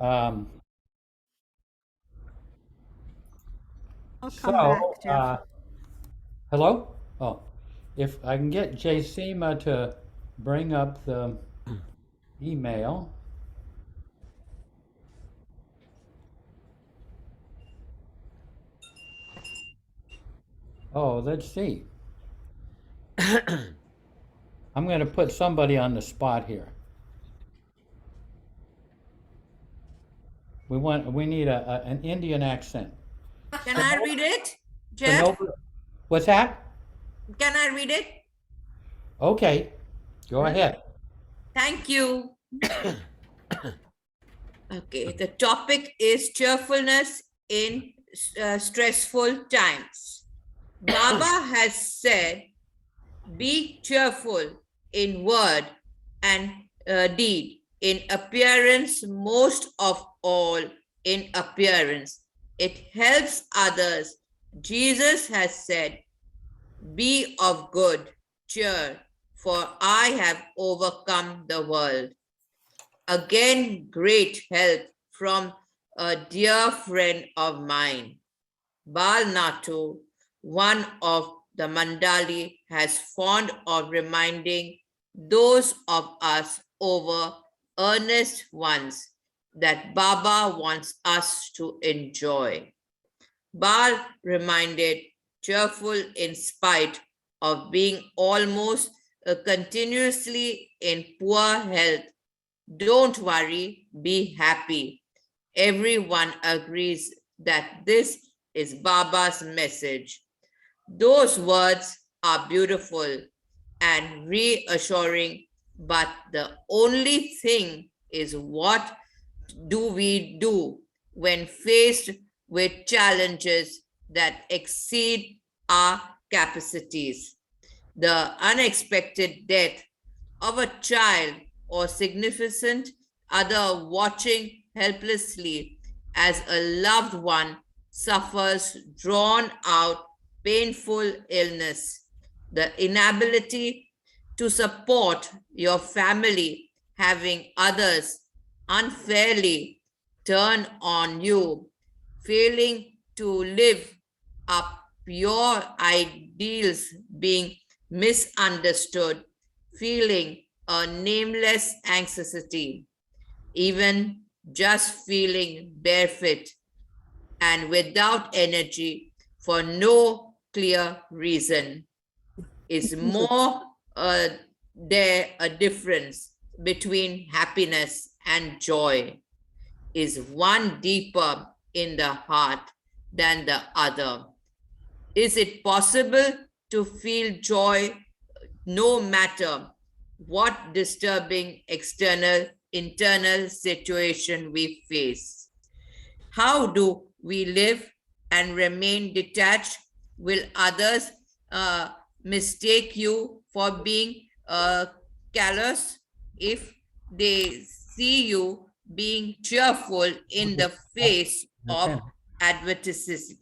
Um, I'll come so, back, Jeff. hello? Oh, if I can get Jacima to bring up the email. Oh, let's see. I'm going to put somebody on the spot here. We need an Indian accent. Can I read it, Jeff? Sonoba, what's that? Can I read it? Okay, go ahead. Thank you. Okay, the topic is cheerfulness in stressful times. Baba has said, be cheerful in word and deed, in appearance, most of all in appearance. It helps others. Jesus has said, be of good cheer, for I have overcome the world. Again, great help from a dear friend of mine. Bal Natu, one of the mandali, has fond of reminding those of us over earnest ones that Baba wants us to enjoy. Bal reminded cheerful in spite of being almost continuously in poor health. Don't worry, be happy. Everyone agrees that this is Baba's message. Those words are beautiful and reassuring, but the only thing is, what do we do when faced with challenges that exceed our capacities? The unexpected death of a child or significant other watching helplessly as a loved one suffers drawn out painful illness, the inability to support your family, having others unfairly turn on you, failing to live up your ideals being misunderstood, feeling a nameless anxiety, even just feeling bereft and without energy for no clear reason. Is more there a difference between happiness and joy? Is one deeper in the heart than the other? Is it possible to feel joy no matter what disturbing external, internal situation we face? How do we live and remain detached? Will others mistake you for being callous if they see you being cheerful in the face of adversity?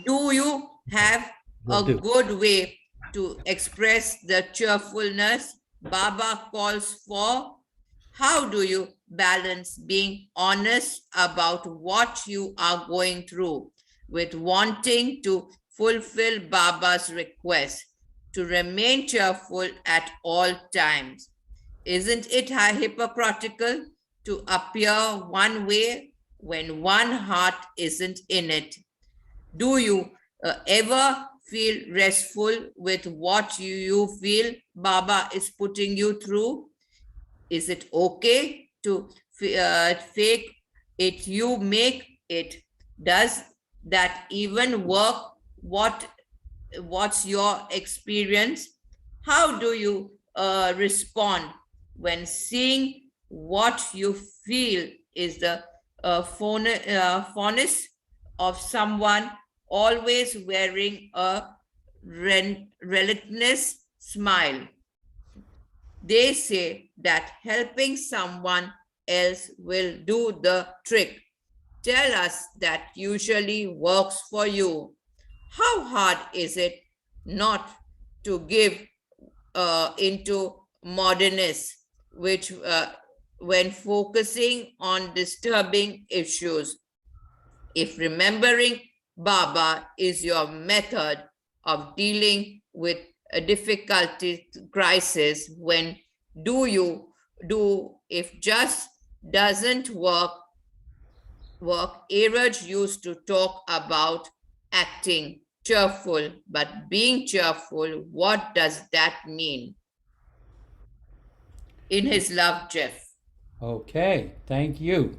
Do you have a good way to express the cheerfulness Baba calls for? How do you balance being honest about what you are going through with wanting to fulfill Baba's request to remain cheerful at all times? Isn't it hypocritical to appear one way when one heart isn't in it? Do you ever feel restful with what you feel Baba is putting you through? Is it okay to fake it? You make it. Does that even work? What's your experience? How do you respond when seeing what you feel is the fondness of someone always wearing a relentless smile? They say that helping someone else will do the trick. Tell us that usually works for you. How hard is it not to give into modernness, which when focusing on disturbing issues. If remembering Baba is your method of dealing with a difficulty crisis, when if just doesn't work, Araj used to talk about acting cheerful, but being cheerful, what does that mean? In his love, Jeff. Okay, thank you.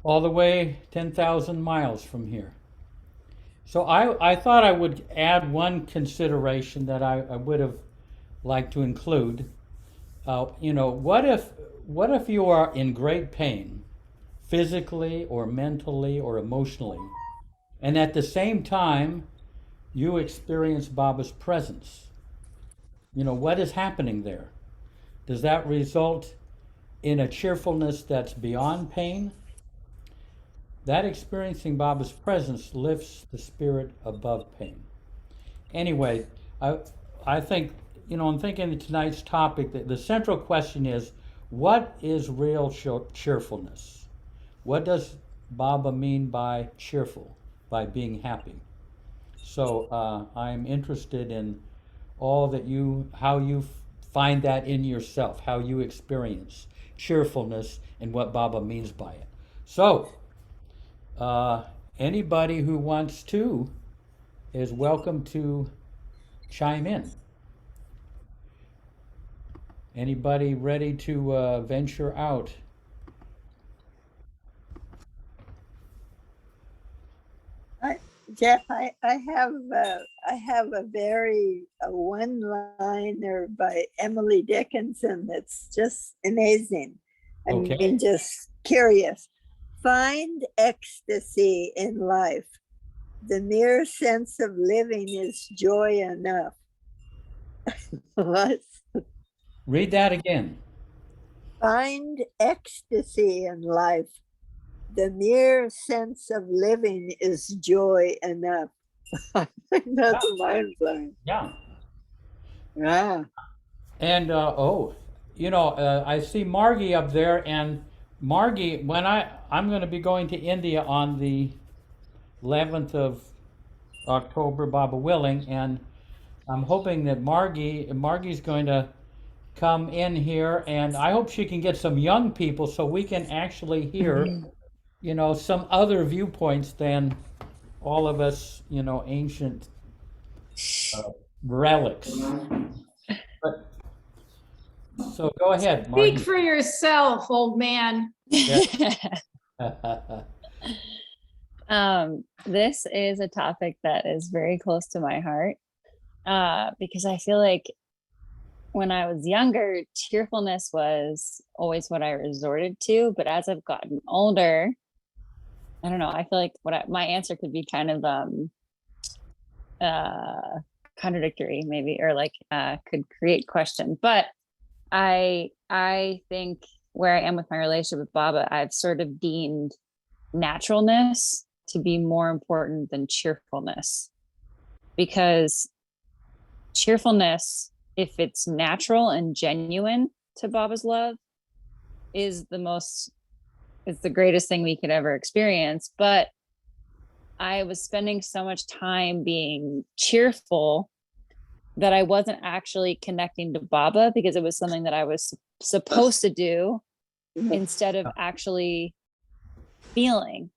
All the way 10,000 miles from here. So I thought I would add one consideration that I would have liked to include. What if you are in great pain, physically or mentally or emotionally, and at the same time you experience Baba's presence? What is happening there? Does that result in a cheerfulness that's beyond pain? That experiencing Baba's presence lifts the spirit above pain. Anyway, I think, I'm thinking of tonight's topic, that the central question is, what is real cheerfulness? What does Baba mean by cheerful, by being happy? So I'm interested in how you find that in yourself, how you experience cheerfulness and what Baba means by it. So, anybody who wants to is welcome to chime in. Anybody ready to venture out? Jeff, I have a very one-liner by Emily Dickinson that's just amazing. I Okay. mean, just curious. Find ecstasy in life. The mere sense of living is joy enough. What? Read that again. Find ecstasy in life. The mere sense of living is joy enough. I think that's mind blowing. Yeah. Yeah. And I see Margie up there, and Margie, I'm going to be going to India on the 11th of October, Baba willing, and I'm hoping that Margie's going to come in here, and I hope she can get some young people so we can actually hear, some other viewpoints than all of us, ancient relics. But, so go ahead, Speak Margie. for yourself, old man. This is a topic that is very close to my heart, because I feel like when I was younger, cheerfulness was always what I resorted to. But as I've gotten older, I don't know, I feel like my answer could be kind of contradictory, maybe, or could create question. But I think where I am with my relationship with Baba, I've sort of deemed naturalness to be more important than cheerfulness, because cheerfulness, if it's natural and genuine to Baba's love, is it's the greatest thing we could ever experience. But I was spending so much time being cheerful that I wasn't actually connecting to Baba, because it was something that I was supposed to do instead of actually feeling.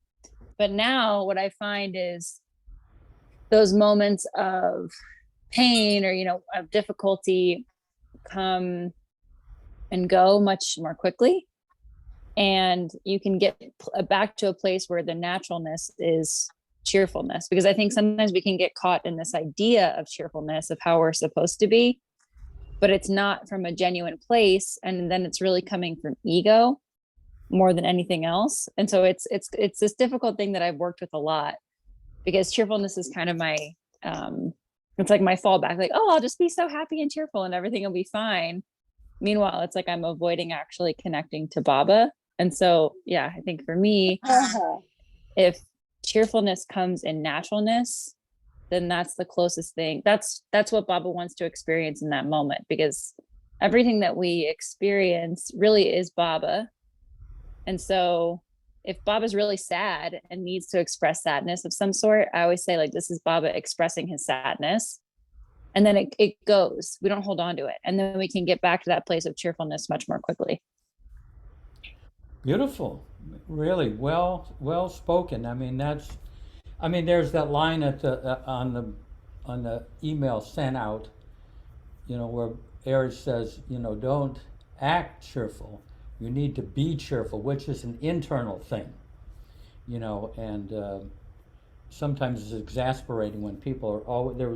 But now what I find is those moments of pain or, of difficulty come and go much more quickly. And you can get back to a place where the naturalness is cheerfulness, because I think sometimes we can get caught in this idea of cheerfulness, of how we're supposed to be, but it's not from a genuine place. And then it's really coming from ego more than anything else. And so it's this difficult thing that I've worked with a lot, because cheerfulness is kind of my, it's like my fallback, like, oh, I'll just be so happy and cheerful and everything will be fine. Meanwhile, it's like I'm avoiding actually connecting to Baba. And so, yeah, I think for me, if cheerfulness comes in naturalness, then that's the closest thing. That's what Baba wants to experience in that moment, because everything that we experience really is Baba. And so if Baba's really sad and needs to express sadness of some sort, I always say, like, this is Baba expressing his sadness. And then it goes. We don't hold on to it. And then we can get back to that place of cheerfulness much more quickly. Beautiful, really well spoken. I mean, there's that line at the on the email sent out, where Eric says, don't act cheerful. You need to be cheerful, which is an internal thing, and sometimes it's exasperating when people are always there.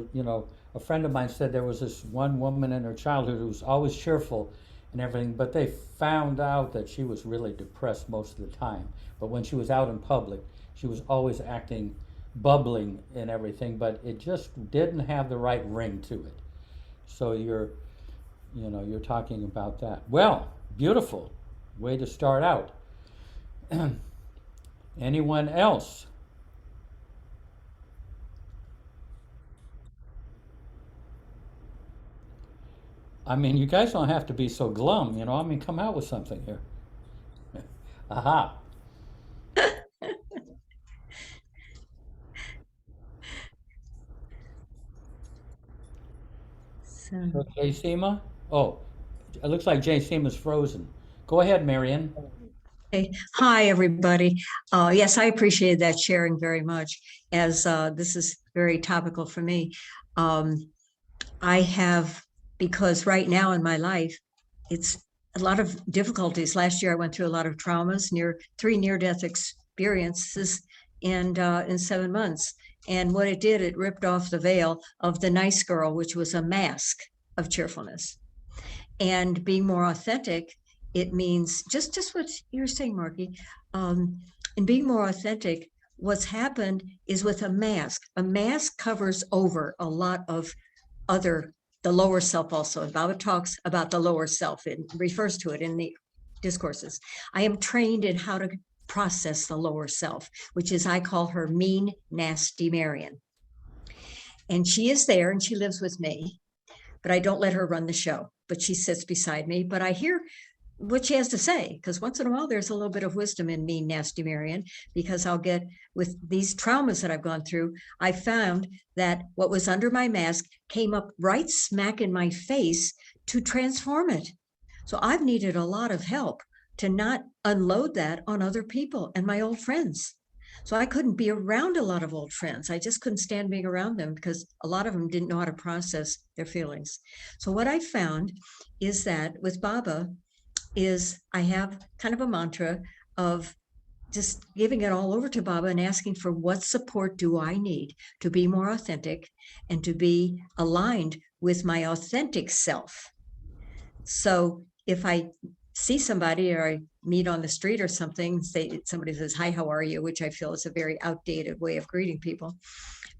A friend of mine said there was this one woman in her childhood who was always cheerful and everything, but they found out that she was really depressed most of the time. But when she was out in public, she was always acting bubbling and everything, but it just didn't have the right ring to it. So you're talking about that. Well, beautiful way to start out. Anyone else? I mean, you guys don't have to be so glum, come out with something here. Aha. So Jay Seema? Oh, it looks like Jay Seema's frozen. Go ahead, Marion. Hey. Hi, everybody. Yes, I appreciate that sharing very much, as this is very topical for me. I have, because right now in my life, it's a lot of difficulties. Last year, I went through a lot of traumas, three near-death experiences in 7 months. And what it did, it ripped off the veil of the nice girl, which was a mask of cheerfulness. And being more authentic, it means just what you're saying, Marky, and being more authentic, what's happened is with a mask covers over a lot of the lower self also. Baba talks about the lower self. It refers to it in the discourses. I am trained in how to process the lower self, which is, I call her mean, nasty Marion. And she is there and she lives with me, but I don't let her run the show, but she sits beside me, but I hear what she has to say, because once in a while there's a little bit of wisdom in me, nasty Marion, because I'll get, with these traumas that I've gone through, I found that what was under my mask came up right smack in my face to transform it. So I've needed a lot of help to not unload that on other people and my old friends. So I couldn't be around a lot of old friends. I just couldn't stand being around them because a lot of them didn't know how to process their feelings. So what I found is that with Baba, is I have kind of a mantra of just giving it all over to Baba and asking for what support do I need to be more authentic and to be aligned with my authentic self. So if I see somebody or I meet on the street or something, somebody says, hi, how are you? Which I feel is a very outdated way of greeting people.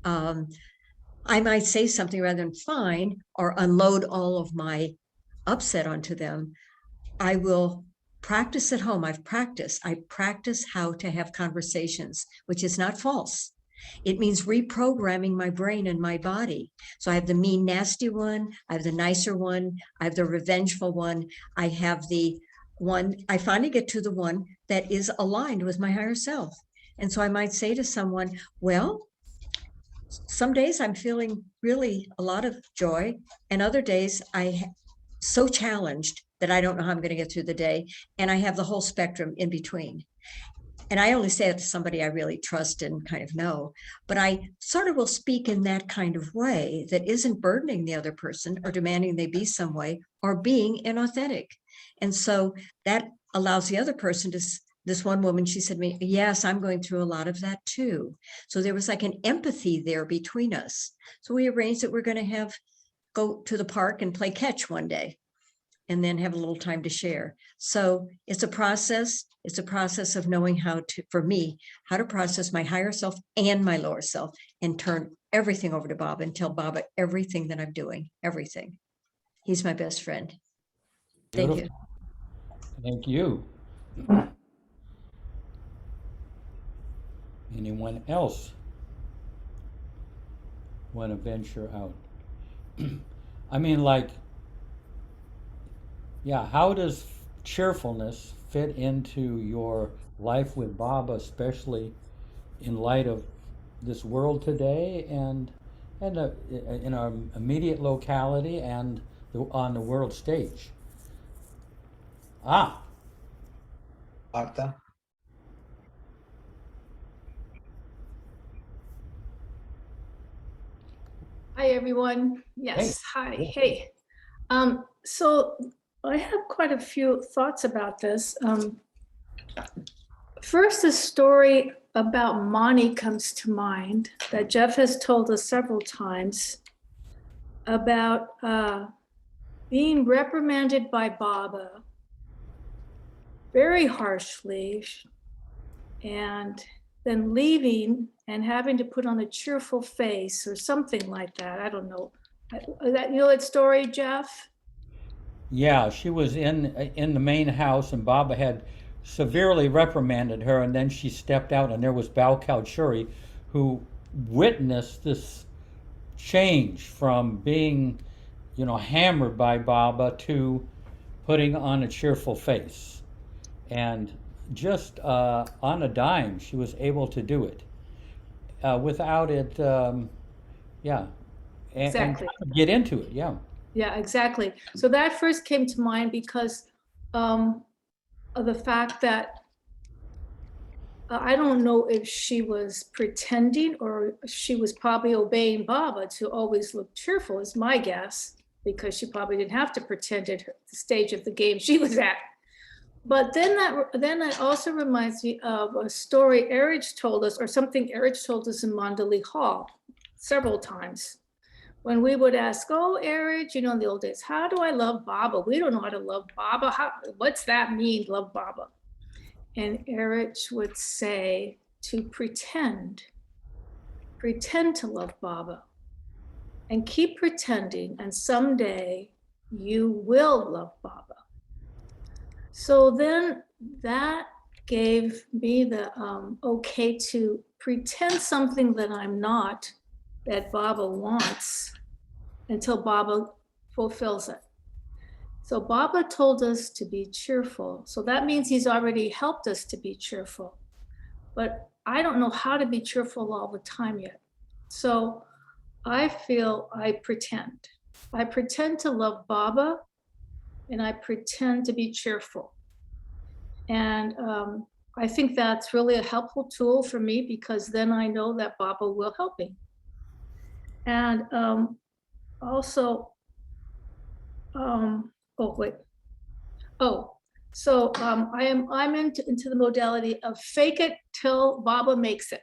I might say something rather than fine or unload all of my upset onto them. I will practice at home. I practice how to have conversations, which is not false. It means reprogramming my brain and my body. So I have the mean, nasty one. I have the nicer one. I have the revengeful one. I have the one, I finally get to the one that is aligned with my higher self. And so I might say to someone, well, some days I'm feeling really a lot of joy, and other days so challenged that I don't know how I'm going to get through the day. And I have the whole spectrum in between. And I only say it to somebody I really trust and kind of know, but I sort of will speak in that kind of way that isn't burdening the other person or demanding they be some way or being inauthentic. And so that allows the other person to, this one woman, she said to me, yes, I'm going through a lot of that too. So there was like an empathy there between us. So we arranged that we're going to go to the park and play catch one day, and then have a little time to share. So it's a process. It's a process of knowing how to process my higher self and my lower self and turn everything over to Baba and tell Baba everything that I'm doing, everything. He's my best friend. Thank you. Thank you. Anyone else want to venture out? I mean, like, Yeah, how does cheerfulness fit into your life with Baba, especially in light of this world today and in our immediate locality and on the world stage? Ah, Martha? Hi, everyone. Yes, hi, hey. So I have quite a few thoughts about this. First, a story about Mani comes to mind that Jeff has told us several times about being reprimanded by Baba very harshly and then leaving and having to put on a cheerful face or something like that. I don't know. That, you know that story, Jeff? yeah, she was in the main house, and Baba had severely reprimanded her, and then she stepped out, and there was Bal Natu, who witnessed this change from being, hammered by Baba to putting on a cheerful face. And just on a dime, she was able to do it. Without it, yeah, and Exactly. get into it, yeah. Yeah, exactly. So that first came to mind because of the fact that I don't know if she was pretending or she was probably obeying Baba to always look cheerful, is my guess, because she probably didn't have to pretend at the stage of the game she was at. But then that also reminds me of a story Erich told us, or something Erich told us in Mandali Hall several times. When we would ask, oh, Erich, in the old days, how do I love Baba? We don't know how to love Baba. What's that mean, love Baba? And Erich would say to pretend to love Baba and keep pretending, and someday you will love Baba. So then that gave me the okay to pretend something that I'm not, that Baba wants, until Baba fulfills it. So Baba told us to be cheerful. So that means he's already helped us to be cheerful. But I don't know how to be cheerful all the time yet. So I feel I pretend. I pretend to love Baba, and I pretend to be cheerful. And I think that's really a helpful tool for me, because then I know that Baba will help me. And also, I'm into the modality of fake it till Baba makes it.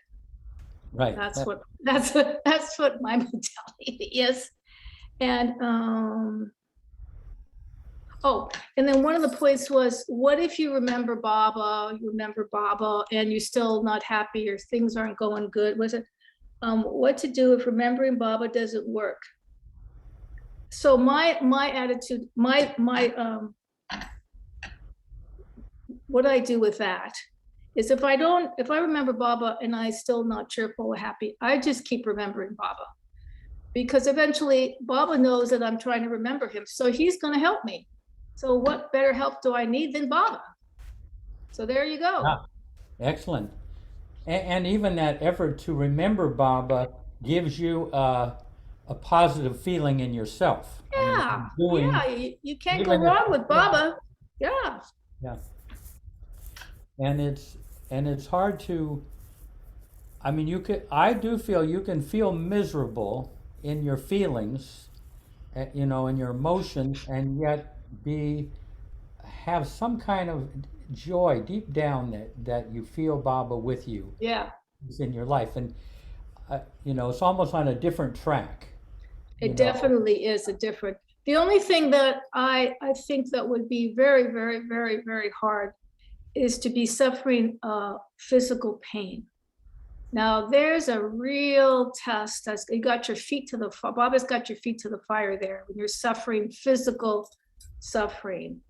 Right. That's what my mentality is. And and then one of the points was, what if you remember Baba, and you're still not happy or things aren't going good? Was it what to do if remembering Baba doesn't work? So my attitude, what I do with that is, if I remember Baba and I still not cheerful or happy, I just keep remembering Baba, because eventually Baba knows that I'm trying to remember him, so he's going to help me. So what better help do I need than Baba? So there you go. Ah, excellent. And even that effort to remember Baba gives you a positive feeling in yourself. Yeah, you can't go even if- wrong with Baba. Yeah. Yeah. And it's hard to, I do feel you can feel miserable in your feelings, in your emotions, and yet have some kind of joy deep down that you feel Baba with you. Yeah. In your life, and it's almost on a different track. It definitely is a different. The only thing that I think that would be very, very, very, very hard is to be suffering physical pain. Now there's a real test. That's you got your feet to the fire. Baba's got your feet to the fire there when you're suffering physical suffering.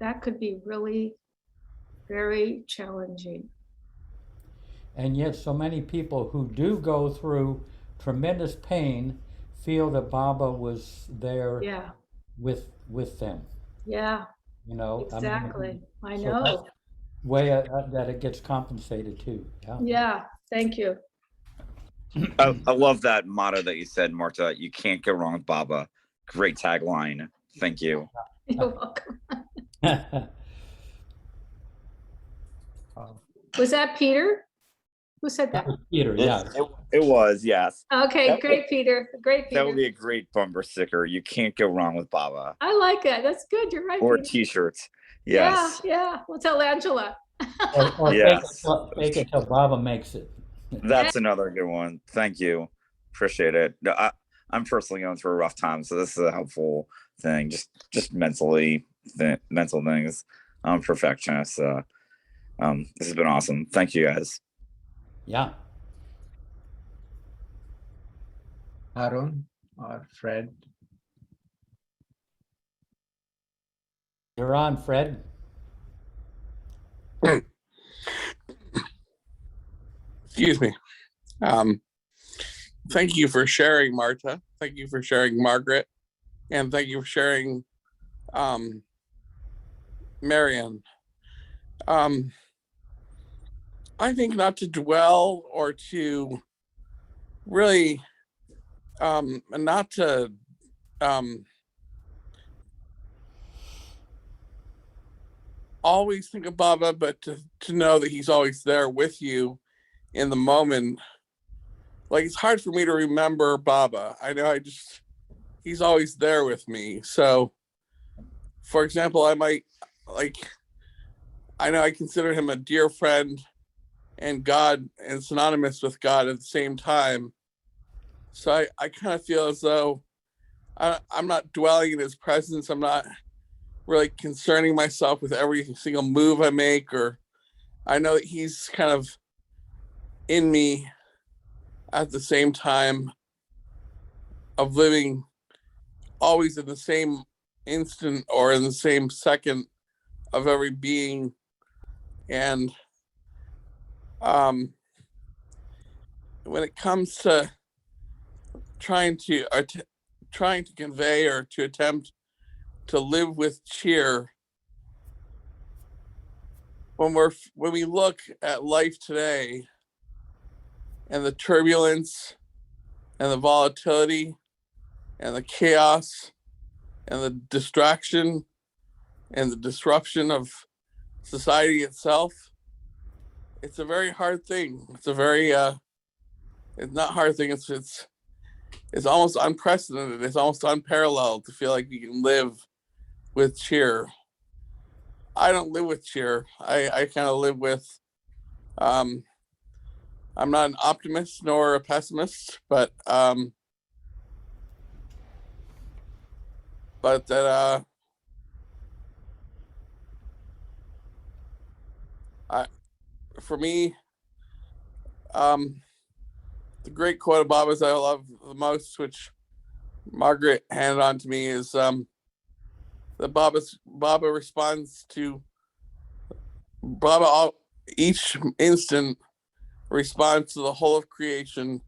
That could be really very challenging. And yet so many people who do go through tremendous pain feel that Baba was there, Yeah. with them. Yeah, You know, exactly. I so know. that's way that it gets compensated too. Yeah. Yeah, thank you. I love that motto that you said, Marta. You can't go wrong with Baba. Great tagline. Thank you. You're welcome. Um, Was that Peter? Who said that? Peter, yeah. It was, yes. Okay, That great, Peter. Great, That would Peter. be a great bumper sticker. You can't go wrong with Baba. I like that. That's good. You're right, Or Peter. t-shirts. Yeah, Yes. yeah. We'll tell Angela. Or Yes. fake it till Baba makes it. That's another good one. Thank you. Appreciate it. No, I'm personally going through a rough time, so this is a helpful thing. Just mentally, mental things. I'm a perfectionist. This has been awesome. Thank you guys. Yeah. Arun or Fred? You're on, Fred. Excuse me. Thank you for sharing, Marta. Thank you for sharing, Margaret. And thank you for sharing, Marianne. I think not to dwell or to really, not to, always think of Baba, but to know that he's always there with you in the moment. Like, it's hard for me to remember Baba. I know he's always there with me. So, for example, I might, I know I consider him a dear friend and God and synonymous with God at the same time. So I kind of feel as though I'm not dwelling in his presence. I'm not really concerning myself with every single move I make, or I know that he's kind of in me at the same time of living always in the same instant or in the same second of every being. And when it comes to trying to convey or to attempt to live with cheer, when we look at life today and the turbulence and the volatility and the chaos and the distraction and the disruption of society itself, it's a very hard thing. It's a very it's not hard thing. It's almost unprecedented. It's almost unparalleled to feel like you can live with cheer. I don't live with cheer. I kind of live with, I'm not an optimist nor a pessimist, but that for me, the great quote of Baba's I love the most, which Margaret handed on to me, is that Baba responds to Baba each instant responds to the whole of creation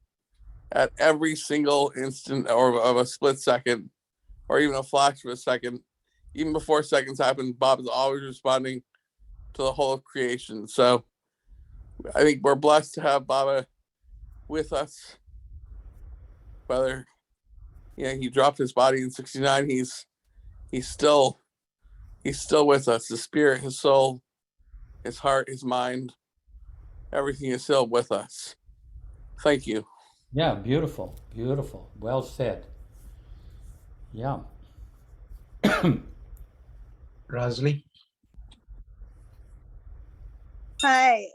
at every single instant or of a split second or even a flash of a second. Even before seconds happen, Bob is always responding to the whole of creation. So I think we're blessed to have Baba with us. Whether he dropped his body in '69, he's still with us. His spirit, his soul, his heart, his mind, everything is still with us. Thank you. Yeah, beautiful, beautiful. Well said. Yeah. Rosalie? Hi,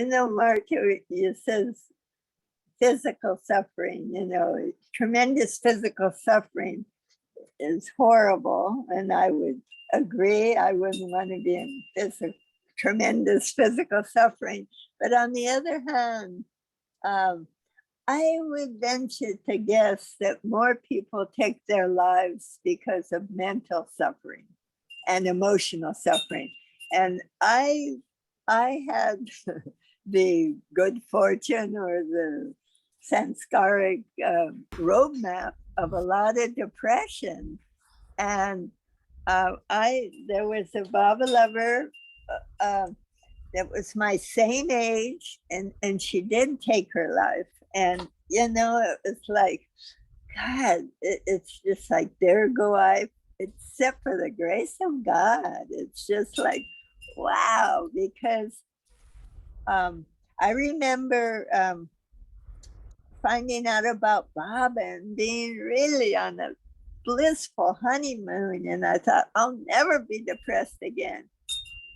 Mark, you says physical suffering, tremendous physical suffering is horrible. And I would agree, I wouldn't want to be in tremendous physical suffering. But on the other hand, I would venture to guess that more people take their lives because of mental suffering and emotional suffering. And I had the good fortune or the sanskaric roadmap of a lot of depression. And there was a Baba lover that was my same age, and she did take her life. And you know, it was like, God, it's just like, there go I, except for the grace of God. It's just like, wow, because I remember finding out about Bob and being really on a blissful honeymoon. And I thought, I'll never be depressed again.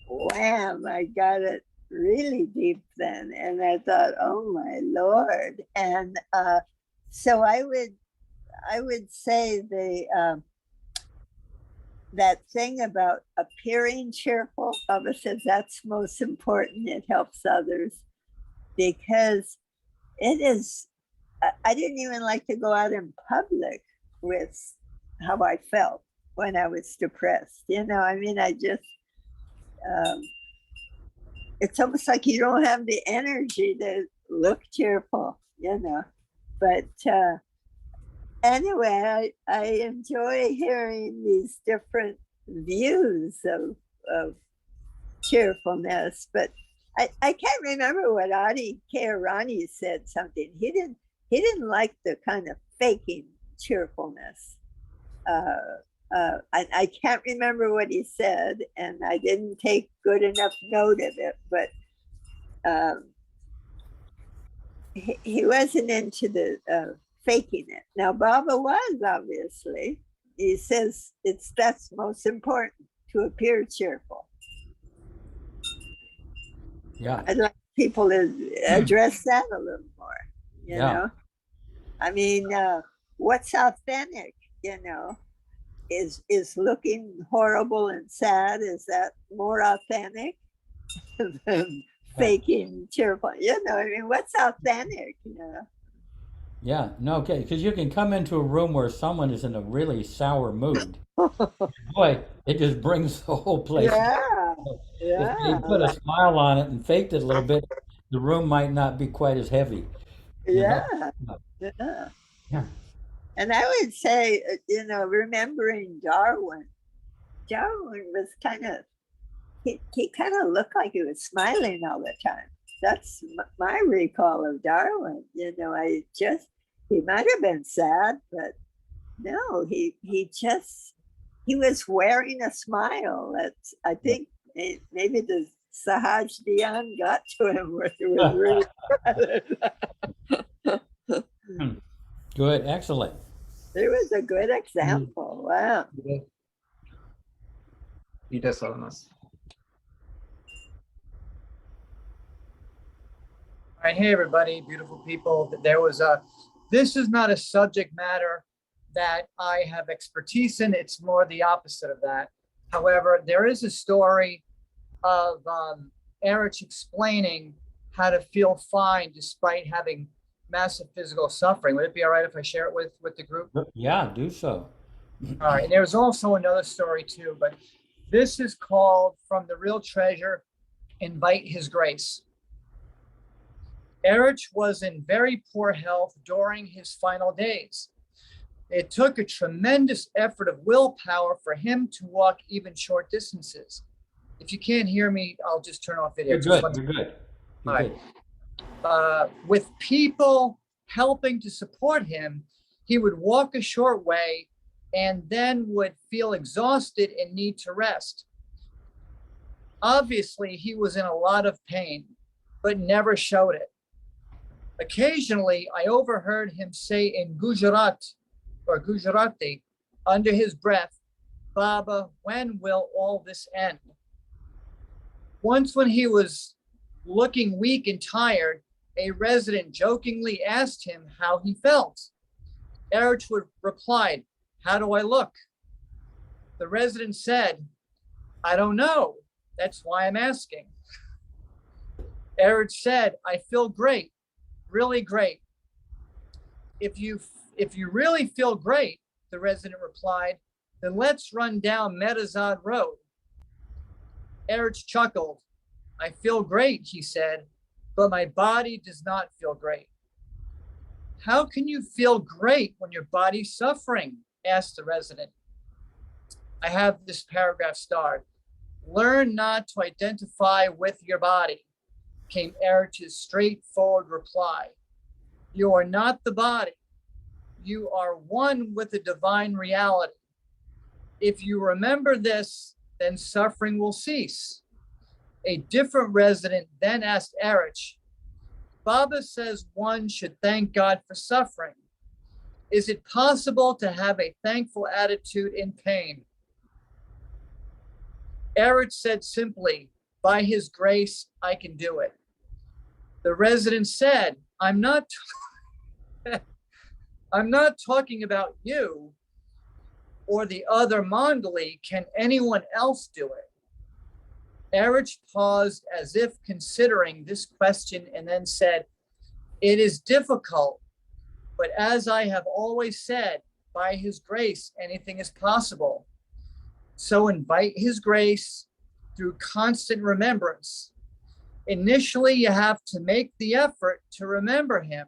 Wham, I got it really deep then. And I thought, oh my Lord. And so I would say that thing about appearing cheerful, Baba says that's most important. It helps others, because it is, I didn't even like to go out in public with how I felt when I was depressed. You know, I mean, I just, it's almost like you don't have the energy to look cheerful, you know. But anyway, I enjoy hearing these different views of cheerfulness. But I can't remember what Adi Kearani said something. He didn't like the kind of faking cheerfulness. I can't remember what he said, and I didn't take good enough note of it, but he wasn't into the faking it. Now, Baba was, obviously. He says that's most important, to appear cheerful. Yeah. I'd like people to address that a little more, you know? I mean, what's authentic, you know? Is looking horrible and sad, is that more authentic than faking cheerful? You know, I mean, what's authentic, you know? Yeah, no, okay, because you can come into a room where someone is in a really sour mood. Boy, it just brings the whole place down. If you put a smile on it and faked it a little bit, the room might not be quite as heavy. You know? Yeah. And I would say, you know, remembering Darwin was kind of, he kind of looked like he was smiling all the time. That's my recall of Darwin. You know, he might have been sad, but no, he was wearing a smile. That's, I think maybe the Sahaj Dian got to him where he was really Good, excellent. It was a good example. Wow. Peter Solomos. All right, hey everybody, beautiful people. This is not a subject matter that I have expertise in. It's more the opposite of that. However, there is a story of Erich explaining how to feel fine despite having massive physical suffering. Would it be all right if I share it with the group? Yeah, do so. All right, and there's also another story too, but this is called From the Real Treasure, Invite His Grace. Erich was in very poor health during his final days. It took a tremendous effort of willpower for him to walk even short distances. If you can't hear me, I'll just turn off video. You're good. All right. With people helping to support him, he would walk a short way and then would feel exhausted and need to rest. Obviously, he was in a lot of pain, but never showed it. Occasionally, I overheard him say in Gujarati, under his breath, "Baba, when will all this end?" Once when he was looking weak and tired, a resident jokingly asked him how he felt. Erich replied, "How do I look?" The resident said, "I don't know. That's why I'm asking." Erich said, "I feel great, really great." If you really feel great," the resident replied, "then let's run down Medazad Road." Erich chuckled. "I feel great," he said, "but my body does not feel great." How can you feel great when your body's suffering? Asked the resident. I have this paragraph starred. Learn not to identify with your body, came Erich's straightforward reply. You are not the body. You are one with the divine reality. If you remember this, then suffering will cease. A different resident then asked Erich, Baba says one should thank God for suffering. Is it possible to have a thankful attitude in pain? Erich said simply, by his grace, I can do it. The resident said, I'm not talking about you or the other mandali. Can anyone else do it? Erich paused as if considering this question and then said, it is difficult, but as I have always said, by his grace, anything is possible. So invite his grace through constant remembrance. Initially, you have to make the effort to remember him,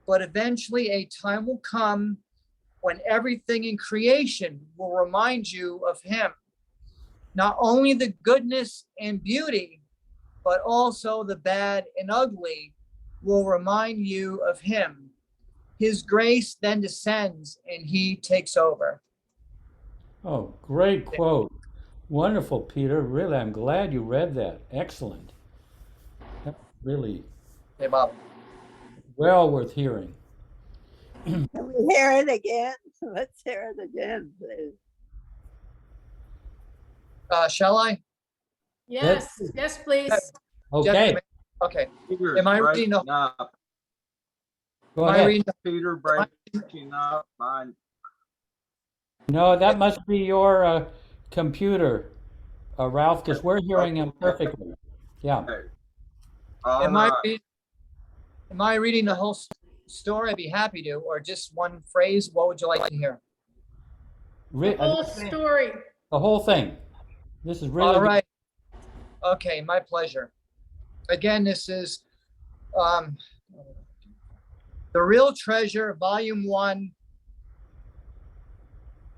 but eventually a time will come when everything in creation will remind you of him. Not only the goodness and beauty, but also the bad and ugly will remind you of him. His grace then descends and he takes over. Oh, great quote. Wonderful, Peter. Really, I'm glad you read that. Excellent. That's really Hey, Bob. well worth hearing. Can we hear it again? Let's hear it again, please. Shall I? Yes, yes, please. Okay, Jeff, okay. Peter, Am I reading breaking up. go Am I ahead. reading? Peter breaking up. Mine. No, that must be your computer, Ralph, because we're hearing him perfectly. Yeah. Okay. All Am right. I reading the whole story? I'd be happy to, or just one phrase. What would you like to hear? Re- The whole story. the whole thing. This is really All good. right. Okay, my pleasure. Again, this is The Real Treasure, Volume 1,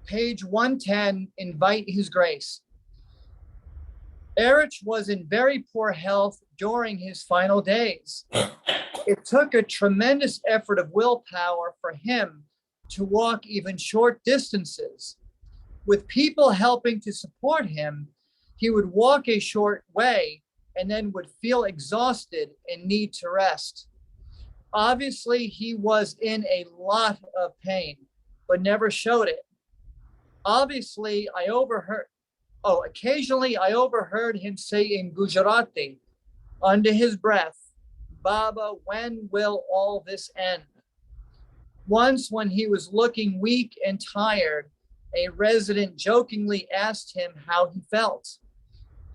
page 110, Invite His Grace. Erich was in very poor health during his final days. It took a tremendous effort of willpower for him to walk even short distances. With people helping to support him, he would walk a short way and then would feel exhausted and need to rest. Obviously, he was in a lot of pain, but never showed it. Occasionally I overheard him say in Gujarati, under his breath, Baba, when will all this end? Once, when he was looking weak and tired, a resident jokingly asked him how he felt.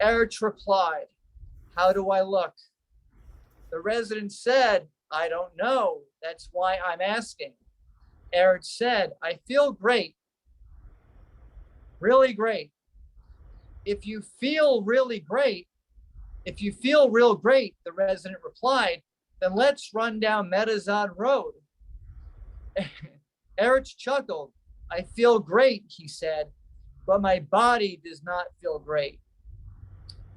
Erich replied, how do I look? The resident said, I don't know. That's why I'm asking. Erich said, I feel great. Really great. If you feel real great, the resident replied, then let's run down Medazad Road. Erich chuckled. I feel great, he said, but my body does not feel great.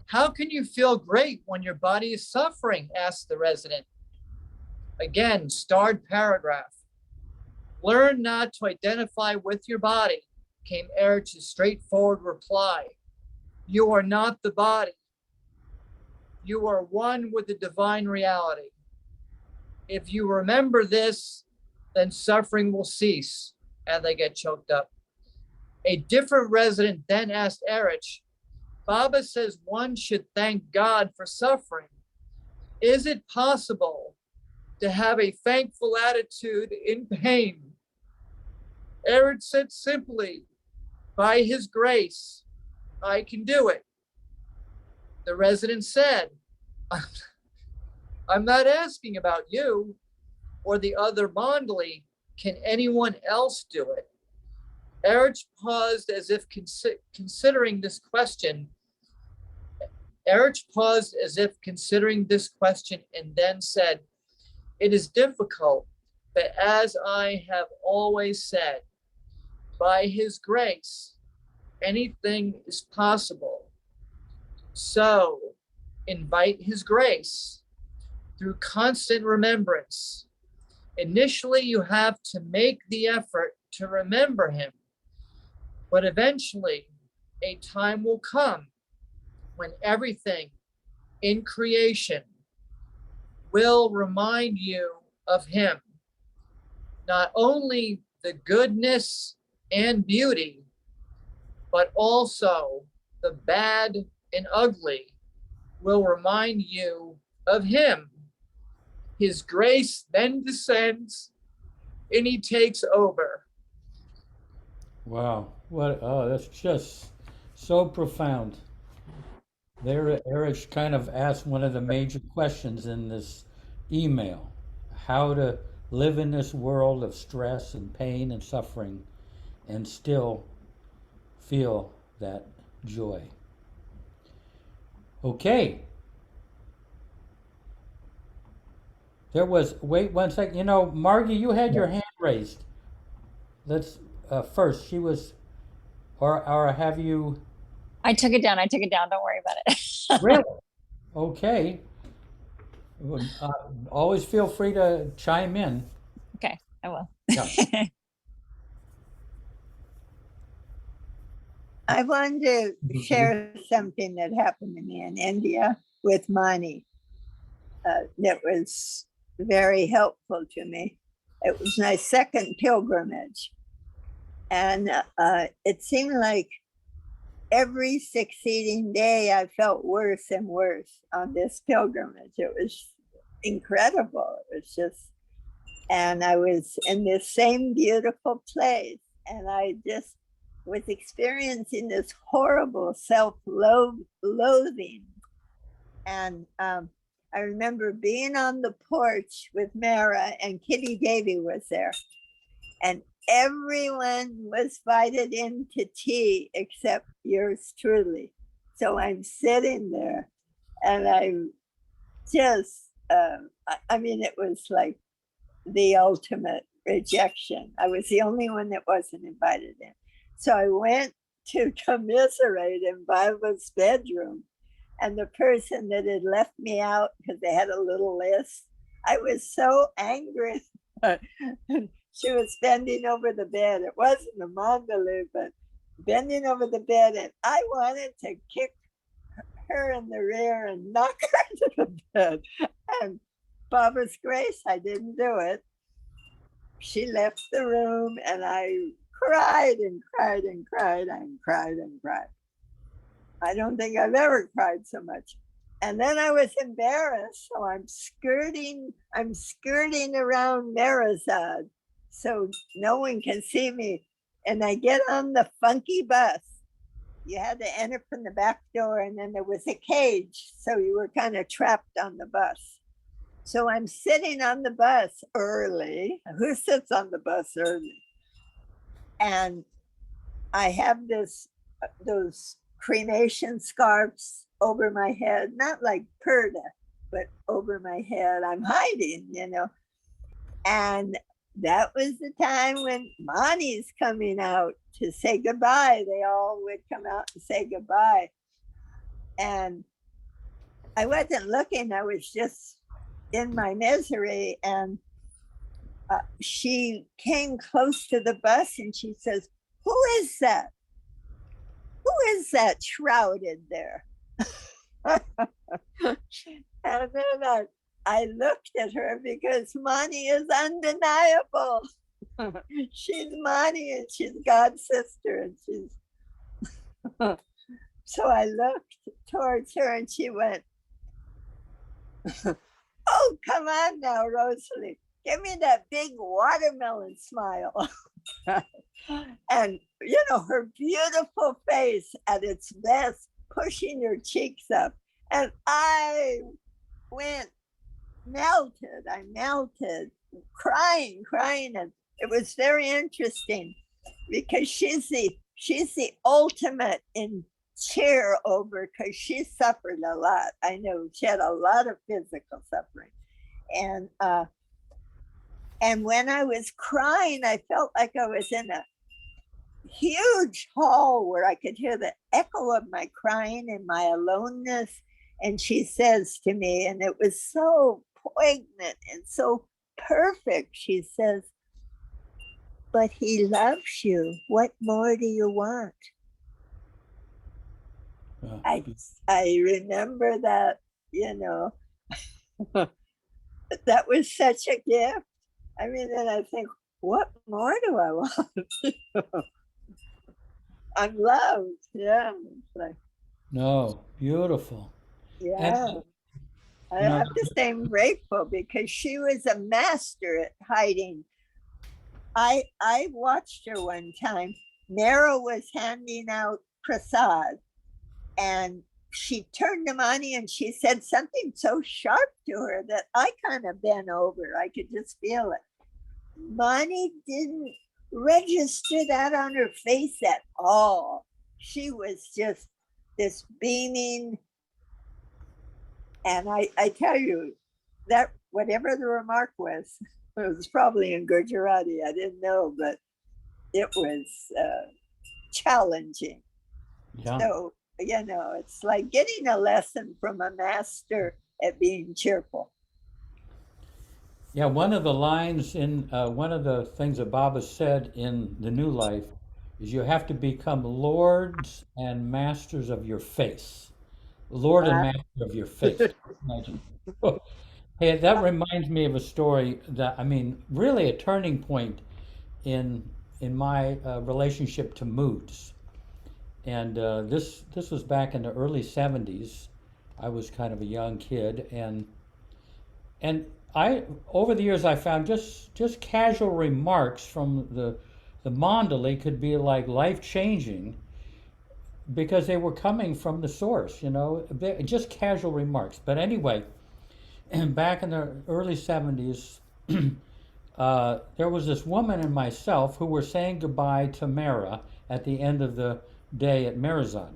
How can you feel great when your body is suffering? Asked the resident. Again, starred paragraph. Learn not to identify with your body, came Erich's straightforward reply. You are not the body. You are one with the divine reality. If you remember this, then suffering will cease. And they get choked up. A different resident then asked Erich, Baba says one should thank God for suffering. Is it possible to have a thankful attitude in pain? Erich said simply, by his grace, I can do it. The resident said, I'm not asking about you or the other mandali. Can anyone else do it? Erich paused as if considering this question. Erich paused as if considering this question and then said, it is difficult, that, as I have always said, by his grace, anything is possible. So invite his grace through constant remembrance. Initially, you have to make the effort to remember him, but eventually a time will come when everything in creation will remind you of him. Not only the goodness and beauty, but also the bad and ugly will remind you of him. His grace then descends and he takes over. Wow. What? Oh, that's just so profound. There, Erich kind of asked one of the major questions in this email: how to live in this world of stress and pain and suffering and still feel that joy. Okay. Wait one second. You know, Margie, you had your hand raised. Let's, first, she was, or have you, I took it down. Don't worry about it. really? Okay. Well, always feel free to chime in. Okay, I will. Yeah. I wanted to share something that happened to me in India with money that was very helpful to me. It was my second pilgrimage. And it seemed like every succeeding day I felt worse and worse on this pilgrimage. It was incredible. It was just, and I was in this same beautiful place, and I just was experiencing this horrible self-loathing. And I remember being on the porch with Mara, and Kitty Davy was there, and everyone was invited into tea except yours truly. So I'm sitting there, and I'm just, I mean, it was like the ultimate rejection. I was the only one that wasn't invited in. So I went to commiserate in Barbara's bedroom, and the person that had left me out, because they had a little list, I was so angry. She was bending over the bed. It wasn't a mandali, but bending over the bed, and I wanted to kick her in the rear and knock her to the bed. And Barbara's grace, I didn't do it. She left the room, and I cried and cried and cried and cried and cried. I don't think I've ever cried so much. And then I was embarrassed, so I'm skirting around Marazad so no one can see me. And I get on the funky bus. You had to enter from the back door, and then there was a cage, so you were kind of trapped on the bus. So I'm sitting on the bus early. Who sits on the bus early? And I have those cremation scarves over my head, not like Purda, but over my head. I'm hiding, you know. And that was the time when Monty's coming out to say goodbye. They all would come out and say goodbye. And I wasn't looking, I was just in my misery. And she came close to the bus and she says, "Who is that? Who is that shrouded there?" And then I looked at her because Mani is undeniable. She's Mani and she's God's sister, and she's so I looked towards her and she went, "Oh, come on now, Rosalie. Give me that big watermelon smile." And, you know, her beautiful face at its best, pushing her cheeks up. And I went melted. I melted, crying. And it was very interesting because she's the ultimate in cheer over, because she suffered a lot. I know she had a lot of physical suffering. And And when I was crying, I felt like I was in a huge hall where I could hear the echo of my crying and my aloneness. And she says to me, and it was so poignant and so perfect, she says, "But he loves you. What more do you want?" I remember that, you know, that was such a gift. I mean, then I think, what more do I want? I'm loved. Yeah. It's like, No, beautiful. yeah. I No. have to say I'm grateful because she was a master at hiding. I watched her one time. Mara was handing out prasad and she turned to Mani and she said something so sharp to her that I kind of bent over. I could just feel it. Mani didn't register that on her face at all. She was just this beaming. And I tell you that whatever the remark was, it was probably in Gujarati. I didn't know, but it was challenging. Yeah. So, you know, it's like getting a lesson from a master at being cheerful. Yeah, one of the lines in one of the things that Baba said in the New Life is you have to become lords and masters of your face. Lord and master of your face. Imagine. Hey, that reminds me of a story that, I mean, really a turning point in my relationship to moods. And this was back in the early 70s. I was kind of a young kid, and I over the years I found just casual remarks from the mandali could be like life changing because they were coming from the source, you know, just casual remarks. But anyway, and back in the early 70s, there was this woman and myself who were saying goodbye to Mara at the end of the day at Marizan.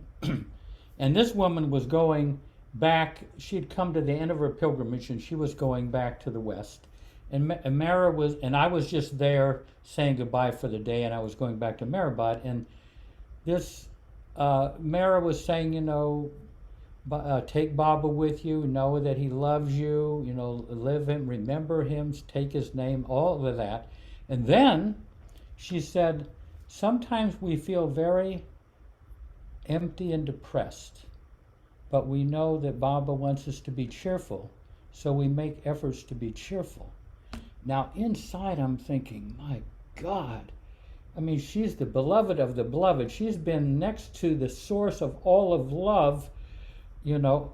And this woman was going back, she'd come to the end of her pilgrimage and she was going back to the west. And Mara was, and I was just there saying goodbye for the day and I was going back to Marabad. And this Mara was saying, you know, take Baba with you, know that he loves you, you know, live him, remember him, take his name, all of that. And then she said, sometimes we feel very empty and depressed, but we know that Baba wants us to be cheerful, so we make efforts to be cheerful. Now inside I'm thinking, my God, I mean, she's the beloved of the beloved. She's been next to the source of all of love, you know,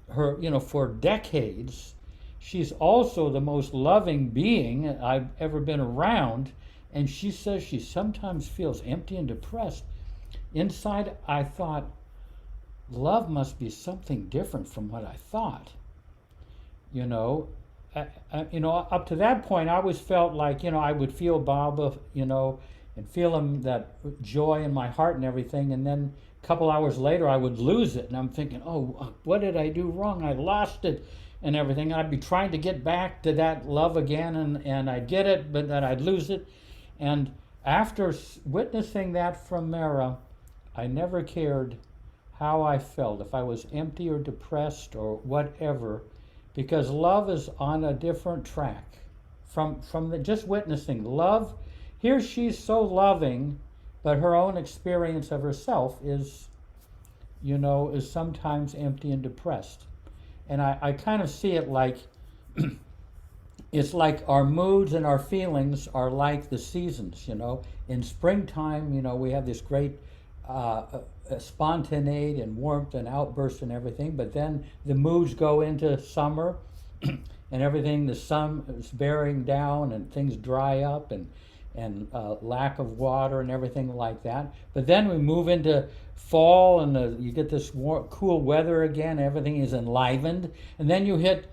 her, you know, for decades. She's also the most loving being I've ever been around. And she says she sometimes feels empty and depressed. Inside, I thought, love must be something different from what I thought. You know, up to that point, I always felt like, you know, I would feel Baba, you know, and feel him, that joy in my heart and everything. And then a couple hours later, I would lose it. And I'm thinking, oh, what did I do wrong? I lost it and everything. And I'd be trying to get back to that love again, and I'd get it, but then I'd lose it. And after witnessing that from Mara, I never cared how I felt, if I was empty or depressed or whatever, because love is on a different track from just witnessing love. Here she's so loving, but her own experience of herself is, you know, is sometimes empty and depressed. And I kind of see it like, it's like our moods and our feelings are like the seasons, you know. In springtime, you know, we have this great spontaneity and warmth and outbursts and everything, but then the moods go into summer and everything, the sun is bearing down and things dry up and lack of water and everything like that. But then we move into fall and you get this cool weather again, everything is enlivened, and then you hit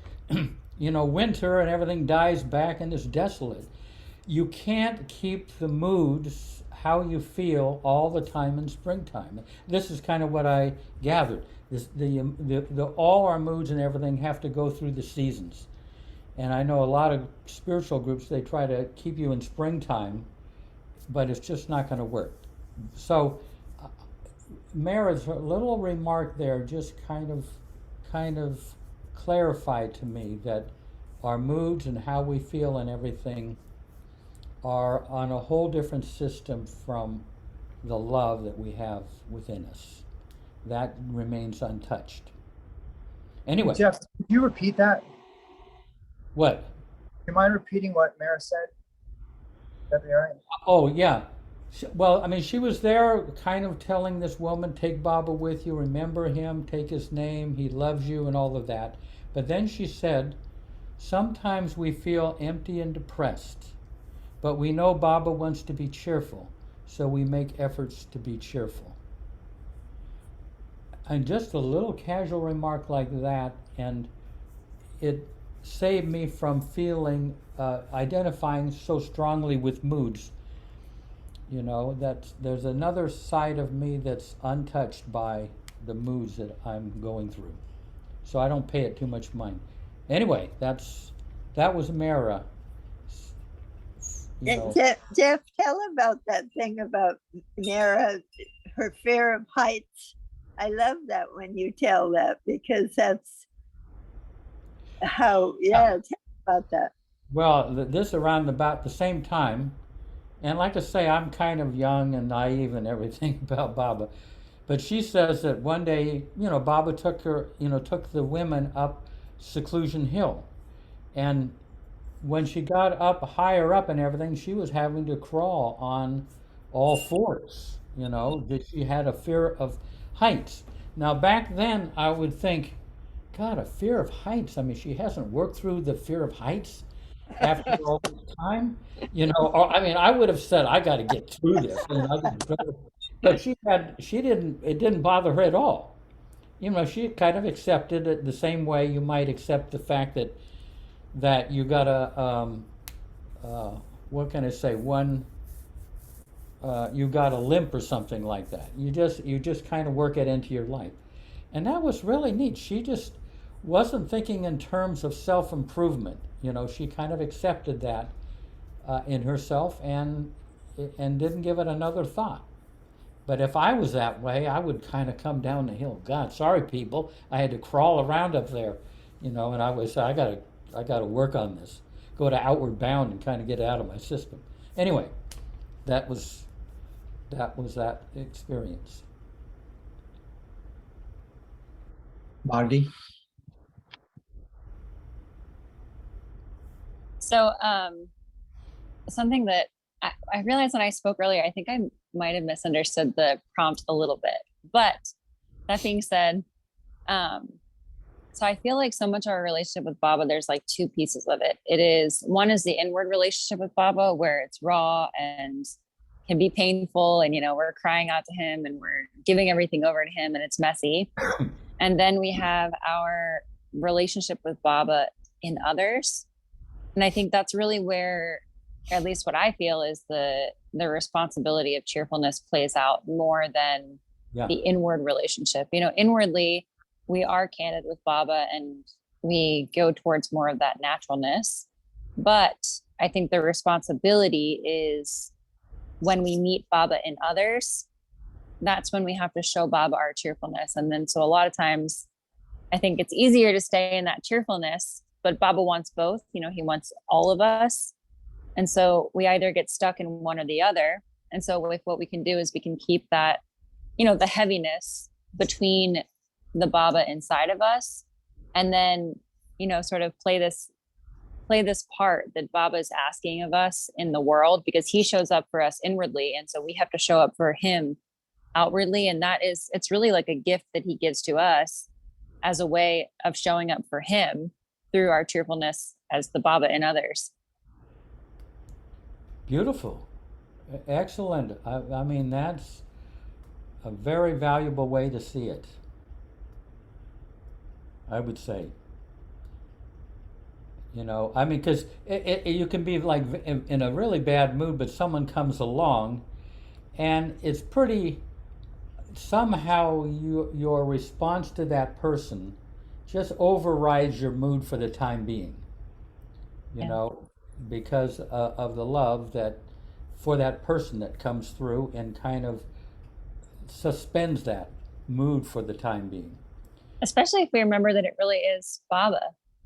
you know, winter and everything dies back and is desolate. You can't keep the moods how you feel all the time in springtime. This is kind of what I gathered. All our moods and everything have to go through the seasons. And I know a lot of spiritual groups, they try to keep you in springtime, but it's just not going to work. So Mara's little remark there just kind of clarified to me that our moods and how we feel and everything are on a whole different system from the love that we have within us. That remains untouched. Anyway, Jeff, could you repeat that? what? Do you mind repeating what Mara said? That'd be all right. Oh, yeah. Well, I mean, she was there kind of telling this woman, take Baba with you, remember him, take his name, he loves you, and all of that. But then she said, sometimes we feel empty and depressed, but we know Baba wants to be cheerful, so we make efforts to be cheerful. And just a little casual remark like that, and it saved me from feeling, identifying so strongly with moods. You know, that there's another side of me that's untouched by the moods that I'm going through. So I don't pay it too much mind. Anyway, that was Mara. You know. Jeff, tell about that thing about Mara, her fear of heights. I love that when you tell that, because that's how, tell about that. Well, this around about the same time, and like I say, I'm kind of young and naive and everything about Baba, but she says that one day, Baba took the women up Seclusion Hill, and when she got up higher up and everything, she was having to crawl on all fours. That she had a fear of heights. Now back then, I would think, God, a fear of heights. I mean, she hasn't worked through the fear of heights after all this time, or, I mean, I would have said, I got to get through this, but it didn't bother her at all. She kind of accepted it the same way you might accept the fact that you got what can I say, you got a limp or something like that. You just kind of work it into your life. And that was really neat. She just wasn't thinking in terms of self-improvement. She kind of accepted that in herself and didn't give it another thought. But if I was that way, I would kind of come down the hill. God, sorry people, I had to crawl around up there, and I gotta work on this. Go to Outward Bound and kind of get it out of my system. Anyway, that was that experience. Bhagdi? So something that I realized when I spoke earlier, I think I might have misunderstood the prompt a little bit. But that being said, so I feel like so much of our relationship with Baba, there's like two pieces of it. One is the inward relationship with Baba, where it's raw and can be painful, and we're crying out to him and we're giving everything over to him, and it's messy. And then we have our relationship with Baba in others. And I think that's really where, at least what I feel, is the responsibility of cheerfulness plays out more than the inward relationship. Inwardly, we are candid with Baba and we go towards more of that naturalness. But I think the responsibility is when we meet Baba in others, that's when we have to show Baba our cheerfulness. And then, so a lot of times I think it's easier to stay in that cheerfulness, but Baba wants both. He wants all of us. And so we either get stuck in one or the other. And so what we can do is we can keep that, the heaviness between the Baba inside of us, and then, sort of play this part that Baba is asking of us in the world, because he shows up for us inwardly. And so we have to show up for him outwardly. And it's really like a gift that he gives to us as a way of showing up for him through our cheerfulness as the Baba in others. Beautiful. Excellent. I mean, that's a very valuable way to see it, I would say. I mean, because you can be like in a really bad mood, but someone comes along and it's pretty, somehow your response to that person just overrides your mood for the time being. you Yeah. know, because of the love that for that person that comes through and kind of suspends that mood for the time being. Especially if we remember that it really is Baba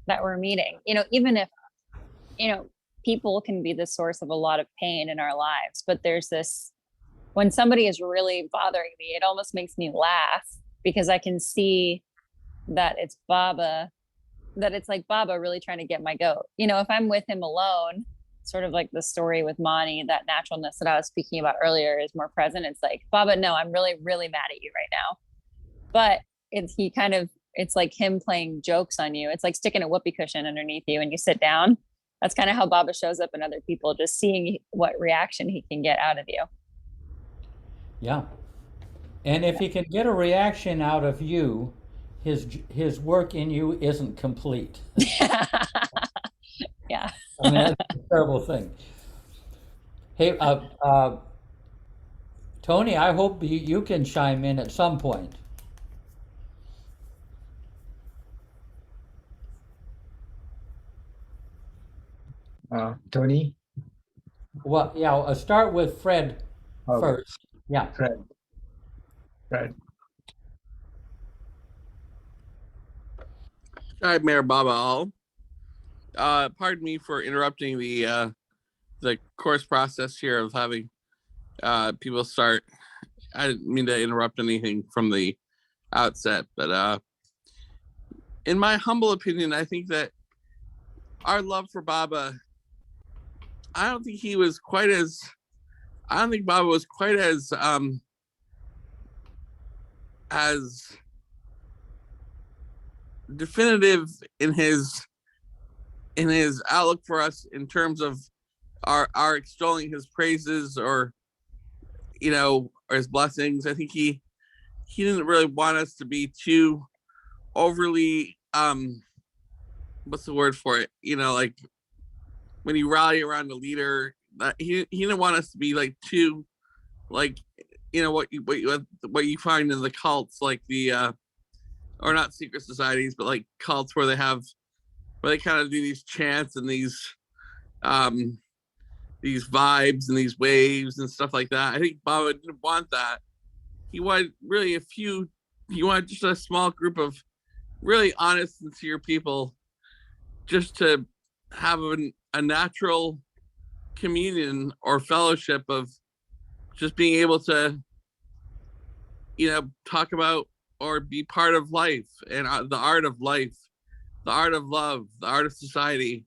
that we're meeting. Even if, people can be the source of a lot of pain in our lives, but there's this, when somebody is really bothering me, it almost makes me laugh because I can see that it's Baba, that it's like Baba really trying to get my goat. If I'm with him alone, sort of like the story with Mani, that naturalness that I was speaking about earlier is more present. It's like, Baba, no, I'm really, really mad at you right now. But it's like him playing jokes on you. It's like sticking a whoopee cushion underneath you and you sit down. That's kind of how Baba shows up in other people, just seeing what reaction he can get out of you. Yeah. And if he can get a reaction out of you, his work in you isn't complete. Yeah. I mean, that's a terrible thing. Hey, Tony, I hope you can chime in at some point. Tony. Well, yeah, I'll start with Fred Okay. first. Yeah. Fred. Hi, Mayor Baba All. Pardon me for interrupting the course process here of having people start. I didn't mean to interrupt anything from the outset, but in my humble opinion, I think that our love for Baba, I don't think Baba was quite as definitive in his outlook for us in terms of our extolling his praises or his blessings. I think he didn't really want us to be too overly what's the word for it, like when you rally around a leader, that he didn't want us to be like too like what you find in the cults, like the or not secret societies, but like cults where they kind of do these chants and these vibes and these waves and stuff like that. I think Baba didn't want that. He wanted really he wanted just a small group of really honest, sincere people just to have a natural communion or fellowship of just being able to, talk about or be part of life and the art of life, the art of love, the art of society,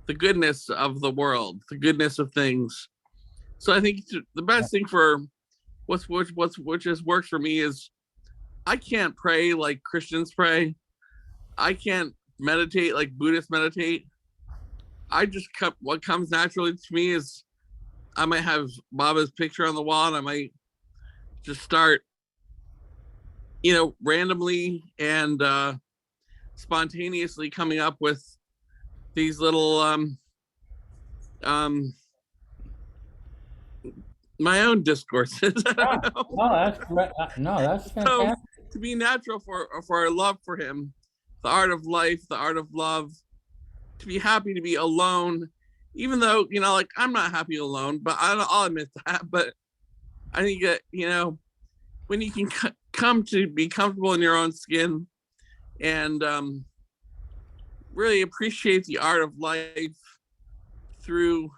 the goodness of the world, the goodness of things. So I think the best thing for which has worked for me is I can't pray like Christians pray. I can't meditate like Buddhists meditate. What comes naturally to me is I might have Baba's picture on the wall and I might just start, randomly and spontaneously coming up with these little my own discourses. That's fantastic. So to be natural for our love for him, the art of life, the art of love, to be happy to be alone, even though like I'm not happy alone, but I'll admit that. But I think that when you can come to be comfortable in your own skin and really appreciate the art of life through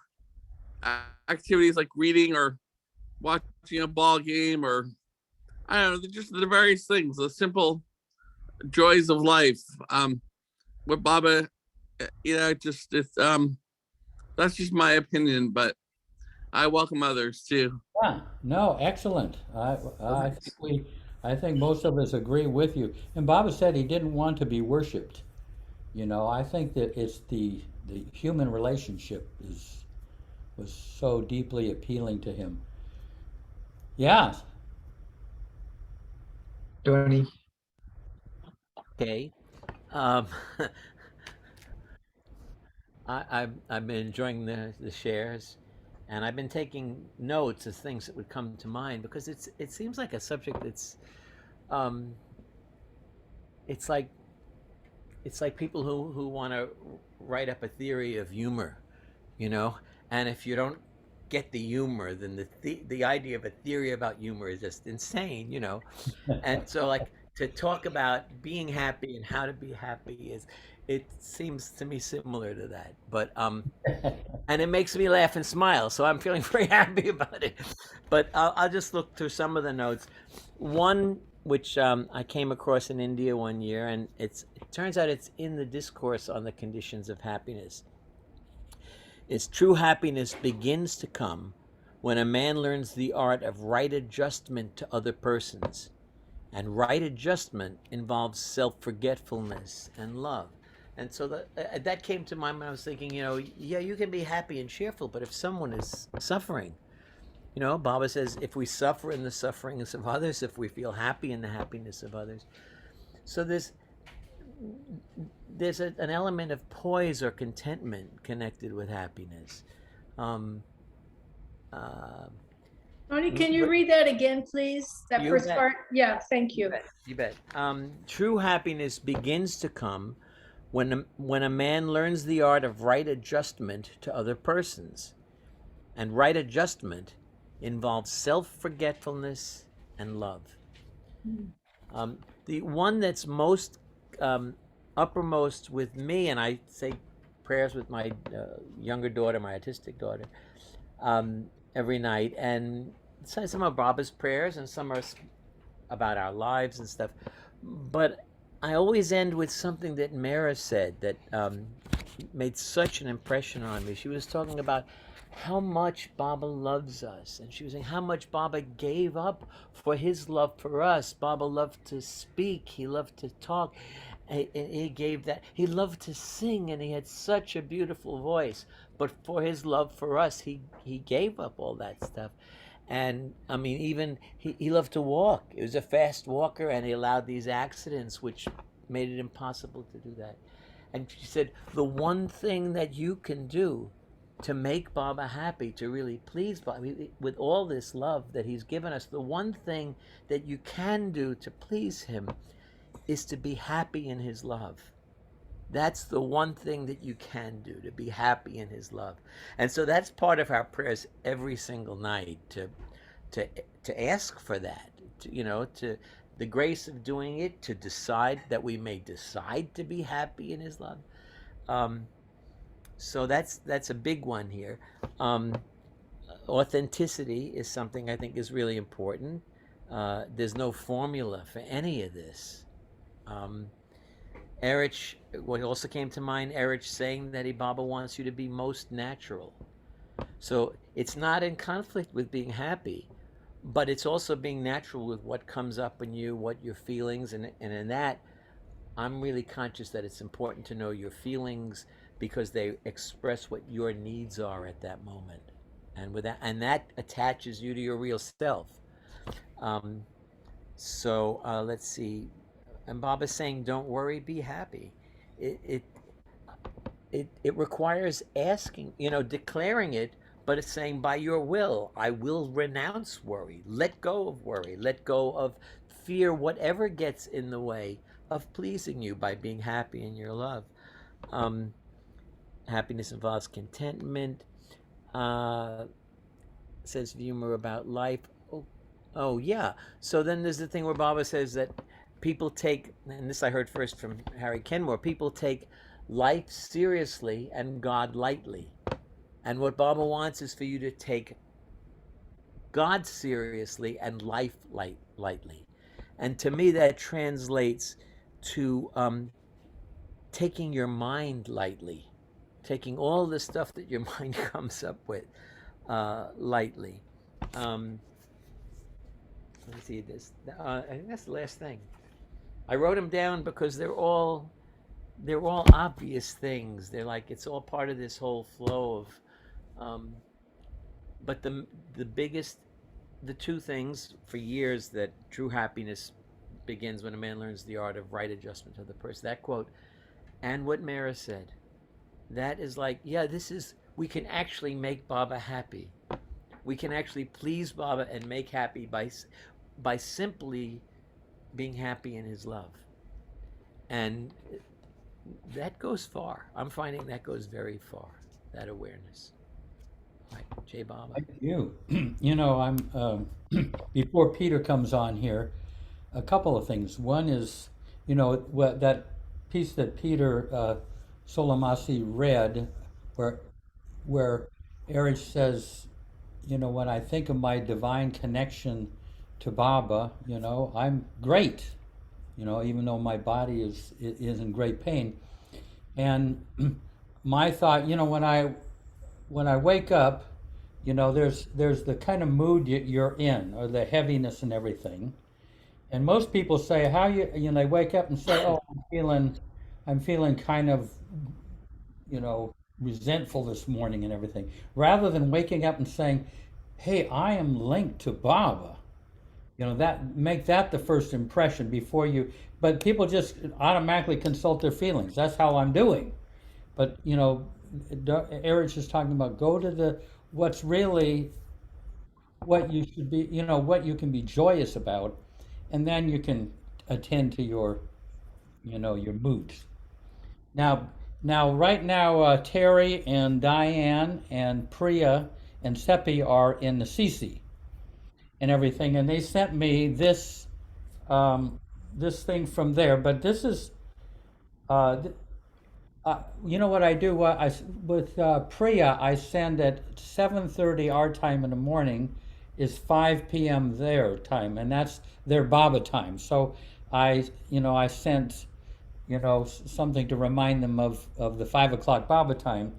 activities like reading or watching a ball game, or I don't know, just the various things, the simple joys of life. With Baba, it's that's just my opinion, but I welcome others too. Yeah, no, excellent. I think most of us agree with you. And Baba said he didn't want to be worshipped. I think that it's the human relationship was so deeply appealing to him. Yeah. Tony. Okay. I've been enjoying the shares, and I've been taking notes of things that would come to mind because it seems like a subject that's it's like people who want to write up a theory of humor, you know, and if you don't get the humor, then the idea of a theory about humor is just insane, you know. And so, like, to talk about being happy and how to be happy is, it seems to me similar to that. But and it makes me laugh and smile, so I'm feeling very happy about it. But I'll just look through some of the notes. One which I came across in India one year, and it turns out it's in the discourse on the conditions of happiness. Is true happiness begins to come when a man learns the art of right adjustment to other persons. And right adjustment involves self-forgetfulness and love. And so that came to mind when I was thinking, you know, yeah, you can be happy and cheerful, but if someone is suffering, you know, Baba says, if we suffer in the sufferings of others, if we feel happy in the happiness of others. So there's an element of poise or contentment connected with happiness. Tony, can you read that again, please? That You first bet. part? Yeah, thank you. You bet. True happiness begins to come when a man learns the art of right adjustment to other persons. And right adjustment involves self-forgetfulness and love. The one that's most uppermost with me, and I say prayers with my younger daughter, my autistic daughter, every night, and some are Baba's prayers and some are about our lives and stuff. But I always end with something that Mara said that made such an impression on me. She was talking about how much Baba loves us, and she was saying how much Baba gave up for his love for us. Baba loved to speak, he loved to talk, and he gave that. He loved to sing, and he had such a beautiful voice, but for his love for us, he gave up all that stuff. And I mean, even he loved to walk. He was a fast walker, and he allowed these accidents which made it impossible to do that. And she said, the one thing that you can do to make Baba happy, to really please Baba, with all this love that he's given us, the one thing that you can do to please him is to be happy in his love. That's the one thing that you can do, to be happy in his love. And so that's part of our prayers every single night, to ask for that, to the grace of doing it, to decide that we may decide to be happy in his love. So that's a big one here. Authenticity is something I think is really important. There's no formula for any of this. Erich, what also came to mind, Erich saying that Baba wants you to be most natural. So it's not in conflict with being happy, but it's also being natural with what comes up in you, what your feelings, and in that, I'm really conscious that it's important to know your feelings because they express what your needs are at that moment, and that attaches you to your real self. Let's see. And Baba's saying, don't worry, be happy. It requires asking, declaring it, but it's saying, by your will, I will renounce worry. Let go of worry. Let go of fear, whatever gets in the way of pleasing you by being happy in your love. Happiness involves contentment. Says humor about life. Oh, yeah. So then there's the thing where Baba says that people take, and this I heard first from Harry Kenmore, people take life seriously and God lightly. And what Baba wants is for you to take God seriously and life lightly. And to me, that translates to taking your mind lightly, taking all the stuff that your mind comes up with lightly. Let me see this. I think that's the last thing. I wrote them down because they're all obvious things. They're like, it's all part of this whole flow of, but the biggest, the two things for years that true happiness begins when a man learns the art of right adjustment to the person. That quote, and what Mara said, that is like, yeah, we can actually make Baba happy. We can actually please Baba and make happy by simply being happy in his love. And that goes far. I'm finding that goes very far, that awareness. Right, Jay Baba. Thank you. You know, I'm before Peter comes on here, a couple of things. One is, you know, what that piece that Peter Solomasi read, where Erich says, you know, when I think of my divine connection to Baba, you know, I'm great. You know, even though my body is in great pain. And my thought, you know, when I wake up, you know, there's the kind of mood you're in, or the heaviness and everything. And most people say, how you know, they wake up and say, oh, I'm feeling kind of, you know, resentful this morning and everything, rather than waking up and saying, hey, I am linked to Baba. You know, that make that the first impression before you, but people just automatically consult their feelings. That's how I'm doing. But, you know, Erich is talking about go to the, what's really, what you should be, you know, what you can be joyous about, and then you can attend to your, you know, your moods. Now, right now, Terry and Diane and Priya and Seppi are in the Sisi and everything, and they sent me this thing from there. But this is, you know what I do? With Priya, I send at 7:30 our time in the morning, is 5 p.m. their time, and that's their Baba time. So I sent, you know, something to remind them of the 5 o'clock Baba time,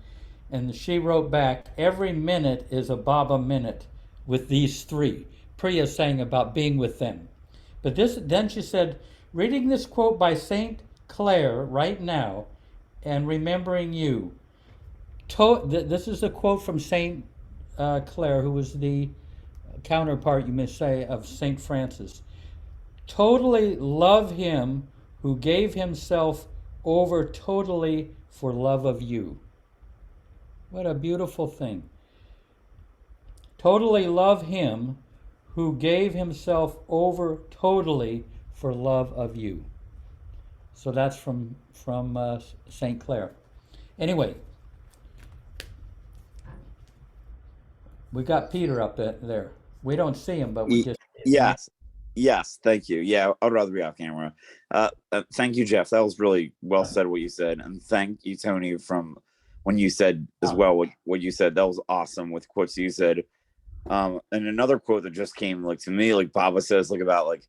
and she wrote back, every minute is a Baba minute with these three. Priya saying about being with them. But then she said, reading this quote by Saint Clare right now, and remembering you. This is a quote from Saint Clare, who was the counterpart, you may say, of Saint Francis. Totally love him who gave himself over totally for love of you. What a beautiful thing. Totally love him who gave himself over totally for love of you. So that's from St. Clare. Anyway, we got Peter up there. We don't see him, but we just... Yes, thank you. Yeah, I'd rather be off camera. Thank you, Jeff. That was really well said, what you said. And thank you, Tony, from when you said as well what you said. That was awesome with quotes you said. And another quote that just came like to me, like Baba says, like about like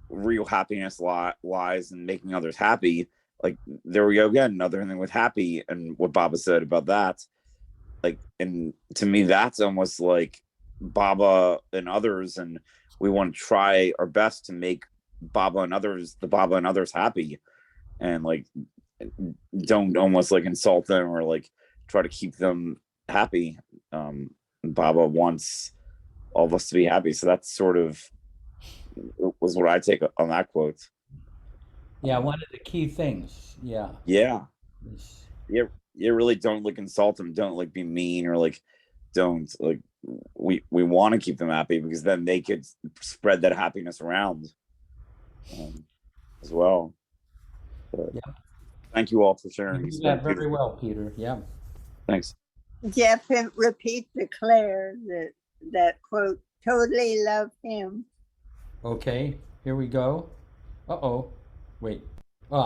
real happiness lies in making others happy. Like there we go again, another thing with happy, and what Baba said about that. Like, and to me, that's almost like Baba and others, and we want to try our best to make Baba and others happy, and like don't almost like insult them or like try to keep them happy. Baba wants all of us to be happy, so that's sort of was what I take on that quote. Yeah, one of the key things. Yeah. Really don't like insult them, don't like be mean, or like don't like, we want to keep them happy, because then they could spread that happiness around as well. But thank you all for sharing. You do that very well, Peter. Yeah. Thanks. Jeff, repeat the Claire, that quote, totally love him. Okay, here we go. Uh-oh, wait.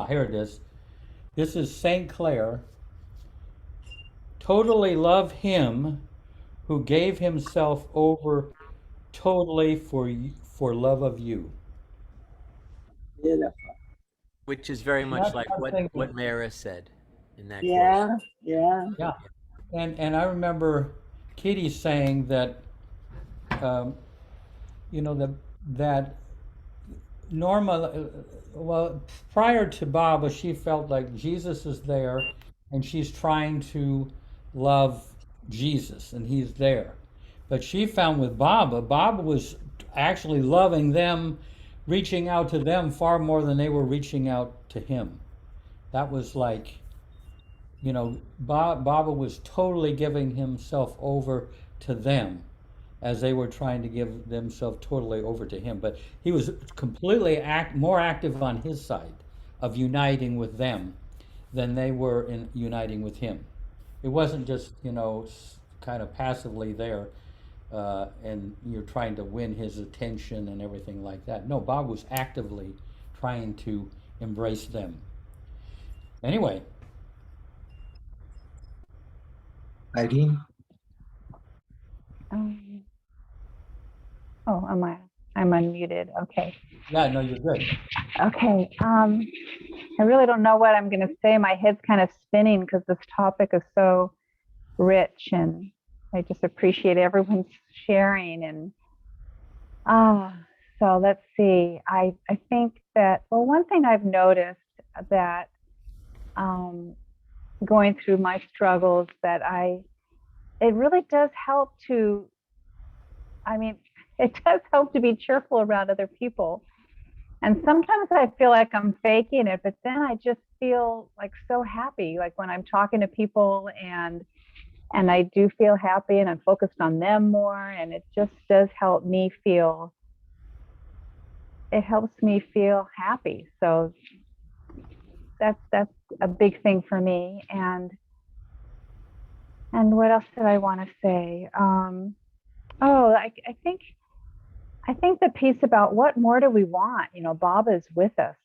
Here it is. This is St. Clare. Totally love him who gave himself over totally for love of you. Beautiful. Which is very much like what Mara said in that quote. Yeah. And I remember Kitty saying that, you know, that Norma, well, prior to Baba, she felt like Jesus is there and she's trying to love Jesus and he's there. But she found with Baba was actually loving them, reaching out to them far more than they were reaching out to him. That was like, you know, Baba was totally giving himself over to them as they were trying to give themselves totally over to him. But he was completely more active on his side of uniting with them than they were in uniting with him. It wasn't just, kind of passively there, and you're trying to win his attention and everything like that. No, Bob was actively trying to embrace them. Anyway, Irene. Oh, I'm unmuted. Okay. yeah, no, you're good. Okay. I really don't know what I'm going to say. My head's kind of spinning because this topic is so rich, and I just appreciate everyone's sharing. And so let's see. I think that, well, one thing I've noticed that going through my struggles, that it really does help to, it does help to be cheerful around other people. And sometimes I feel like I'm faking it, but then I just feel like so happy, like when I'm talking to people and I do feel happy and I'm focused on them more, and it just does help me feel, it helps me feel happy. So that's a big thing for me. And what else did I want to say? I think the piece about what more do we want? Bob is with us,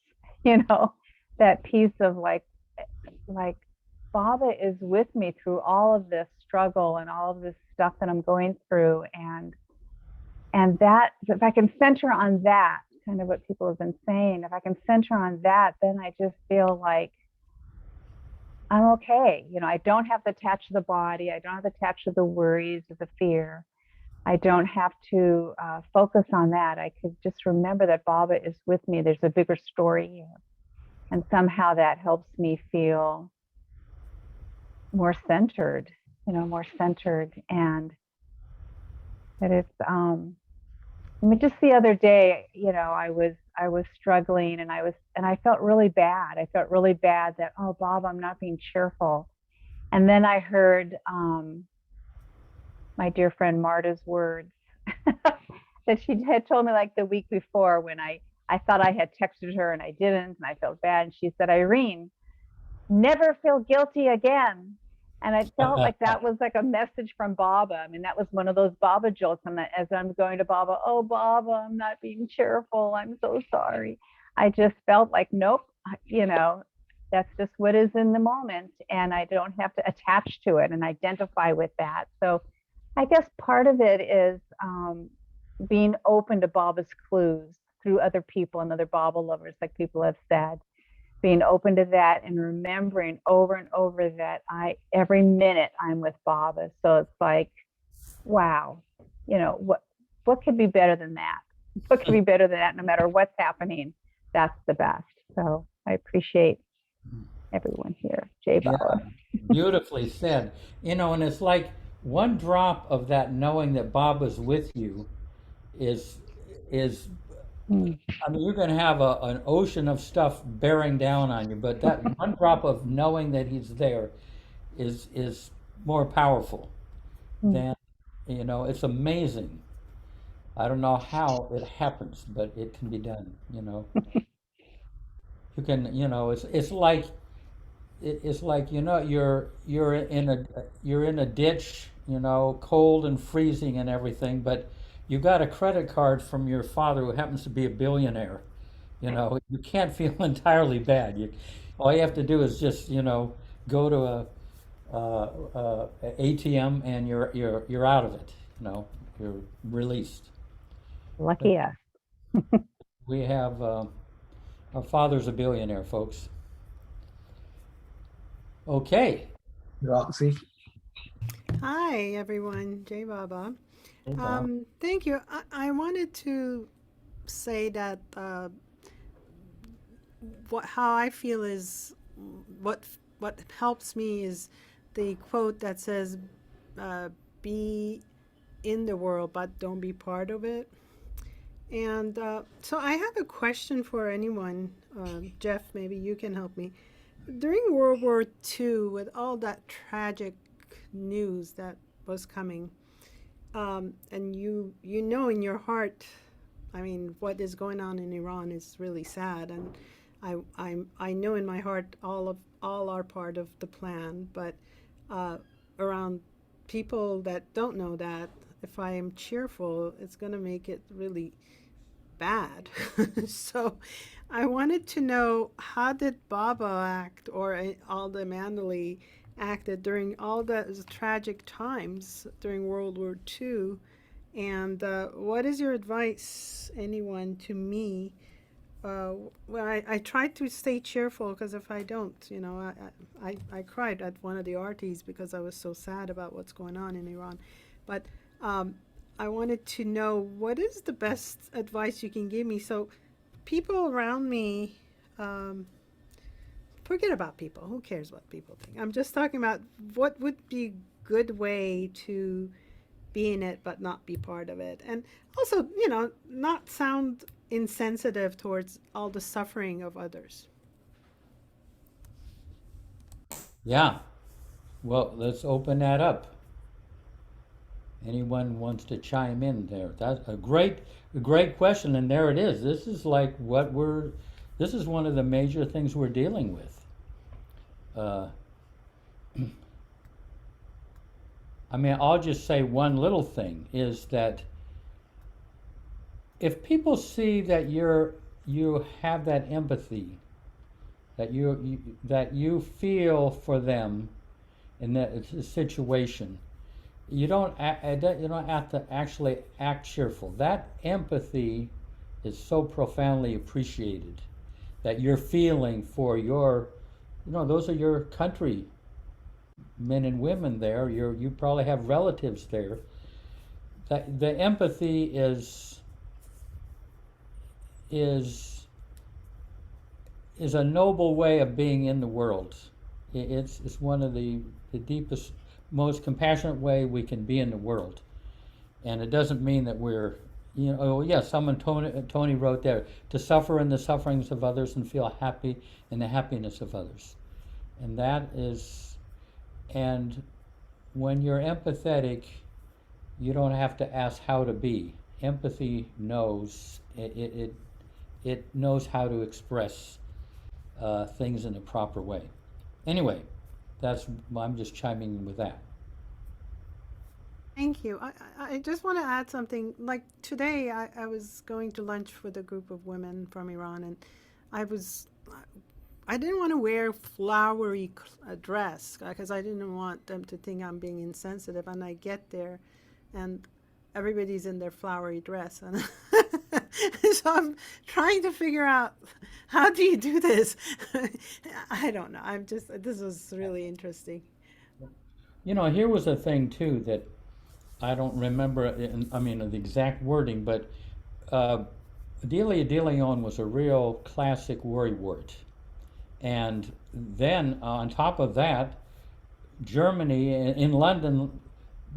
that piece of like Baba is with me through all of this struggle and all of this stuff that I'm going through. And that, if I can center on that, kind of what people have been saying, if I can center on that, then I just feel like I'm okay. I don't have to attach to the body. I don't have to attach to the worries or the fear. I don't have to focus on that. I could just remember that Baba is with me. There's a bigger story here. And somehow that helps me feel more centered, and that it's, just the other day, I was struggling, and I felt really bad. I felt really bad that, oh, Bob, I'm not being cheerful. And then I heard my dear friend Marta's words that she had told me like the week before, when I thought I had texted her and I didn't, and I felt bad. And she said, Irene, never feel guilty again. And I felt like that was like a message from Baba. That was one of those Baba jolts. And as I'm going to Baba, oh, Baba, I'm not being cheerful. I'm so sorry. I just felt like, nope, that's just what is in the moment. And I don't have to attach to it and identify with that. So I guess part of it is being open to Baba's clues through other people and other Baba lovers, like people have said. Being open to that and remembering over and over that every minute I'm with Baba. So it's like, wow, what could be better than that? What could be better than that? No matter what's happening, that's the best. So I appreciate everyone here. Jai Baba. Yeah, beautifully said. And it's like one drop of that knowing that Baba's with you is you're going to have an ocean of stuff bearing down on you, but that one drop of knowing that he's there is more powerful than, it's amazing. I don't know how it happens, but it can be done, You can, it's like you're in a ditch, cold and freezing and everything, but you got a credit card from your father who happens to be a billionaire. You can't feel entirely bad. All you have to do is just go to a ATM and you're out of it. You're released. Lucky us. We have our father's a billionaire, folks. Okay. Roxy. Hi, everyone. Jai Baba. Hey, Bob. Thank you. I wanted to say that how I feel is what helps me is the quote that says, "Be in the world, but don't be part of it." And so I have a question for anyone. Jeff, maybe you can help me. During World War II, with all that tragic news that was coming, and you know in your heart, what is going on in Iran is really sad. And I know in my heart all are part of the plan, but around people that don't know that, if I am cheerful, it's going to make it really bad. So I wanted to know, how did Baba act, or all the mandali acted during all those tragic times during World War II? And what is your advice, anyone, to me? Well, I try to stay cheerful, because if I don't, you know, I cried at one of the artis because I was so sad about what's going on in Iran. But I wanted to know, what is the best advice you can give me so people around me, forget about people, who cares what people think? I'm just talking about what would be a good way to be in it but not be part of it, and also, you know, not sound insensitive towards all the suffering of others. Yeah. Well, let's open that up. Anyone wants to chime in there? That's a great question, and there it is. This is like this is one of the major things we're dealing with. I mean, I'll just say one little thing is that if people see that you have that empathy, that you feel for them in that situation, you don't have to actually act cheerful. That empathy is so profoundly appreciated, that you're feeling for your, you know, those are your country men and women there. You probably have relatives there. That the empathy is a noble way of being in the world. It's one of the deepest, most compassionate way we can be in the world. And it doesn't mean that we're, you know, oh yeah, Tony wrote there, to suffer in the sufferings of others and feel happy in the happiness of others. And that is, and when you're empathetic, you don't have to ask how to be. Empathy knows, it knows how to express things in a proper way. Anyway, I'm just chiming in with that. Thank you. I just want to add something. Like today, I was going to lunch with a group of women from Iran, and I didn't want to wear flowery dress because I didn't want them to think I'm being insensitive. And I get there, and everybody's in their flowery dress, and so I'm trying to figure out, how do you do this? I don't know. This was really interesting. You know, here was a thing too that I don't remember, the exact wording, but Delia de Leon was a real classic worrywart. And then on top of that, Germany, in London,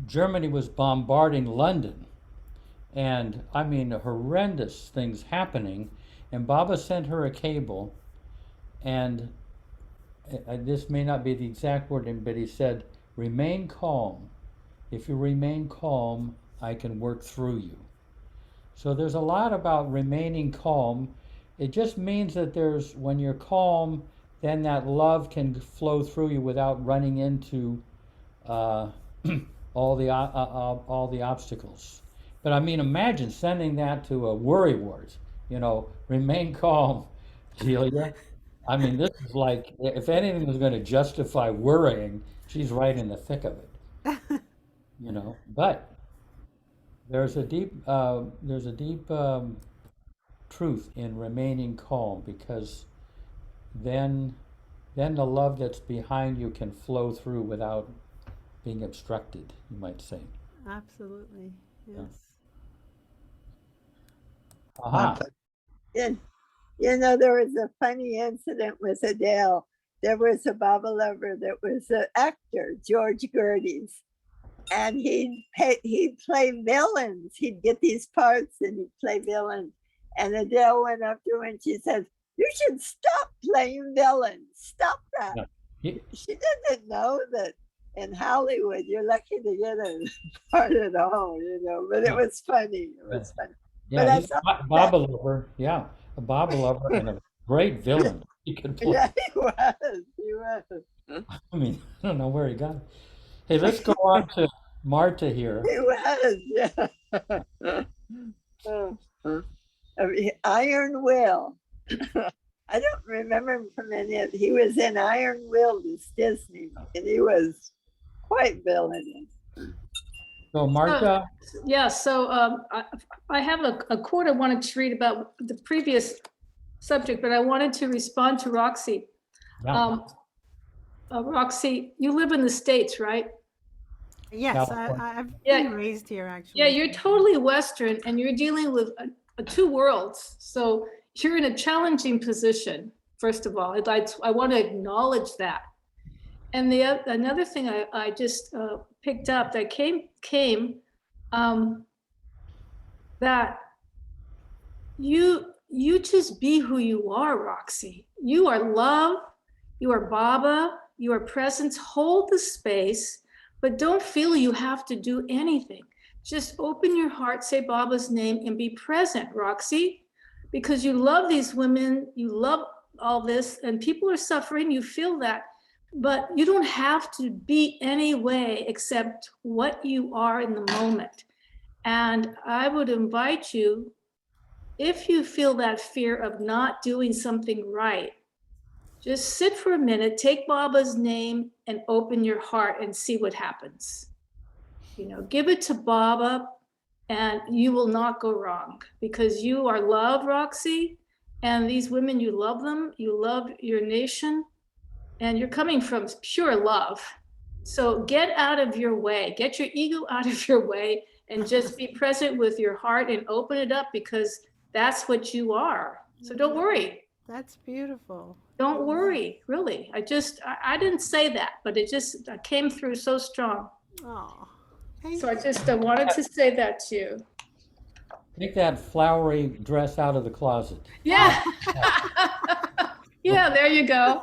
Germany was bombarding London. And I mean, horrendous things happening. And Baba sent her a cable, and this may not be the exact wording, but he said, remain calm. If you remain calm, I can work through you. So there's a lot about remaining calm. It just means that when you're calm, then that love can flow through you without running into all the obstacles. But I mean, imagine sending that to a worrywart. You know, remain calm, Delia. I mean, this is like, if anything was going to justify worrying, she's right in the thick of it. You know, but there's a deep truth in remaining calm, because then the love that's behind you can flow through without being obstructed, you might say. Absolutely, yes. Aha. And, you know, there was a funny incident with Adele. There was a Baba lover that was an actor, George Gerdes, and he'd play villains. He'd get these parts and he'd play villains. And Adele went up to him and she says, you should stop playing villains. Stop that. Yeah. She doesn't know that in Hollywood, you're lucky to get a part at all, you know, but it was funny. It was funny. Yeah, But he's a Baba lover. Yeah, a Baba lover and Great villain. He could play. Yeah, he was. He was. I mean, I don't know where he got it. Hey, let's go on to Marta here. He was. Yeah. I mean, Iron Will. I don't remember him from any of. He was in Iron Will, this Disney, and he was quite villainous. So Marta, Yeah, so I have a quote I wanted to read about the previous subject, but I wanted to respond to Roxy. yeah, Roxy, you live in the States, right? Yes, California. I've Yeah. been raised here actually. Yeah, you're totally Western and you're dealing with two worlds. So you're in a challenging position, first of all. I want to acknowledge that. And another thing I just picked up that came that you just be who you are, Roxy. You are love, you are Baba, you are presence. Hold the space, but don't feel you have to do anything. Just open your heart, say Baba's name, and be present, Roxy, because you love these women, you love all this, and people are suffering, you feel that, but you don't have to be any way except what you are in the moment. And I would invite you, if you feel that fear of not doing something right, just sit for a minute, take Baba's name and open your heart and see what happens. You know, give it to Baba and you will not go wrong because you are love, Roxy, and these women, you love them, you love your nation, and you're coming from pure love. So get out of your way, get your ego out of your way and just be present with your heart and open it up because that's what you are. So don't worry. That's beautiful. Don't worry, really. I didn't say that, but it just came through so strong. Oh, So I just wanted to say that to you. take that flowery dress out of the closet. Yeah. Yeah, there you go.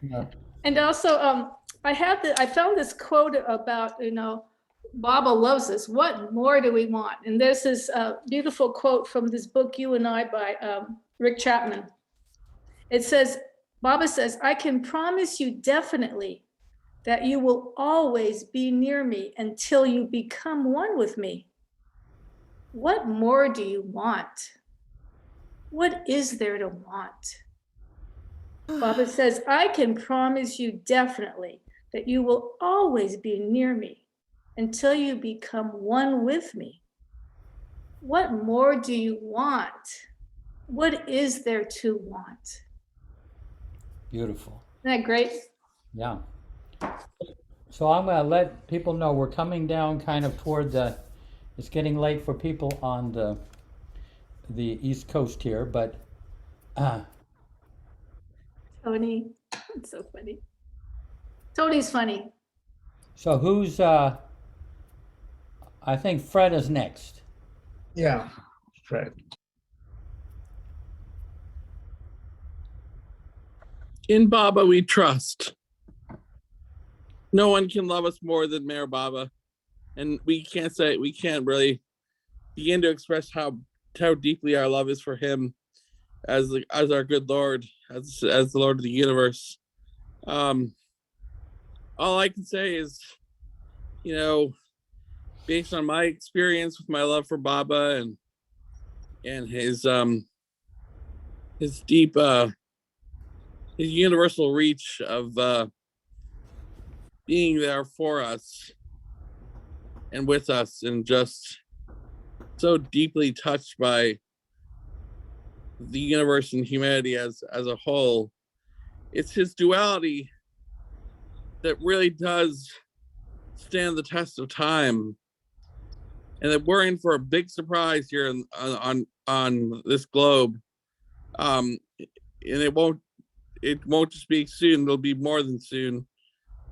Yeah. And also, I found this quote about, Baba loves us. What more do we want? And there's this beautiful quote from this book, You and I, by Rick Chapman. It says, Baba says, I can promise you definitely that you will always be near me until you become one with me. What more do you want? What is there to want? Baba says, I can promise you definitely that you will always be near me until you become one with me. What more do you want? What is there to want? Beautiful. Isn't that great? Yeah. So I'm going to let people know we're coming down kind of toward it's getting late for people on the East Coast here, but Tony, it's so funny. Tony's funny. so who's, I think Fred is next. Yeah, Fred. In Baba we trust. No one can love us more than Mayor Baba. And we can't really begin to express how deeply our love is for him as our good Lord, as the Lord of the universe. All I can say is, based on my experience with my love for Baba and his deep his universal reach of being there for us and with us, and just so deeply touched by the universe and humanity as a whole. It's his duality that really does stand the test of time, and that we're in for a big surprise here on this globe. And it won't just be soon, it'll be more than soon.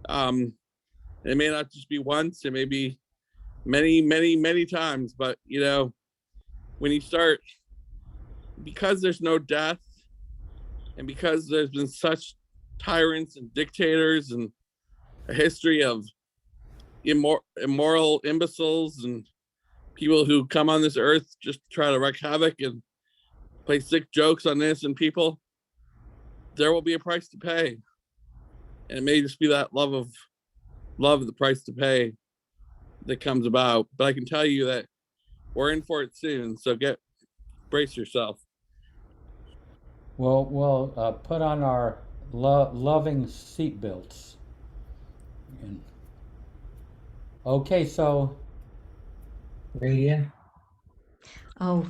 It may not just be once, it may be many times, but when you start, because there's no death, and because there's been such tyrants and dictators and a history of immoral imbeciles and people who come on this earth just to try to wreak havoc and play sick jokes on innocent people, there will be a price to pay. And it may just be that love, the price to pay that comes about. But I can tell you that we're in for it soon. So brace yourself. Well, we'll put on our loving seatbelts. Okay, so. Radiant. Oh,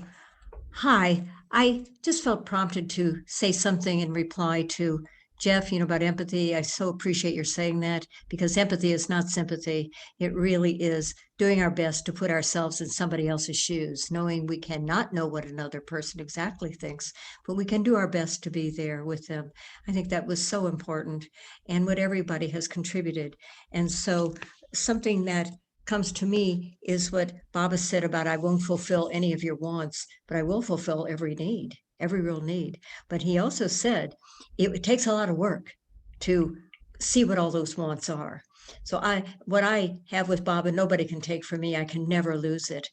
hi. I just felt prompted to say something in reply to Jeff, about empathy. I so appreciate your saying that, because empathy is not sympathy. It really is doing our best to put ourselves in somebody else's shoes, knowing we cannot know what another person exactly thinks, but we can do our best to be there with them. I think that was so important, and what everybody has contributed. And so something that comes to me is what Baba said about, I won't fulfill any of your wants, but I will fulfill every need, every real need. But he also said it takes a lot of work to see what all those wants are. So what I have with Baba, nobody can take from me. I can never lose it.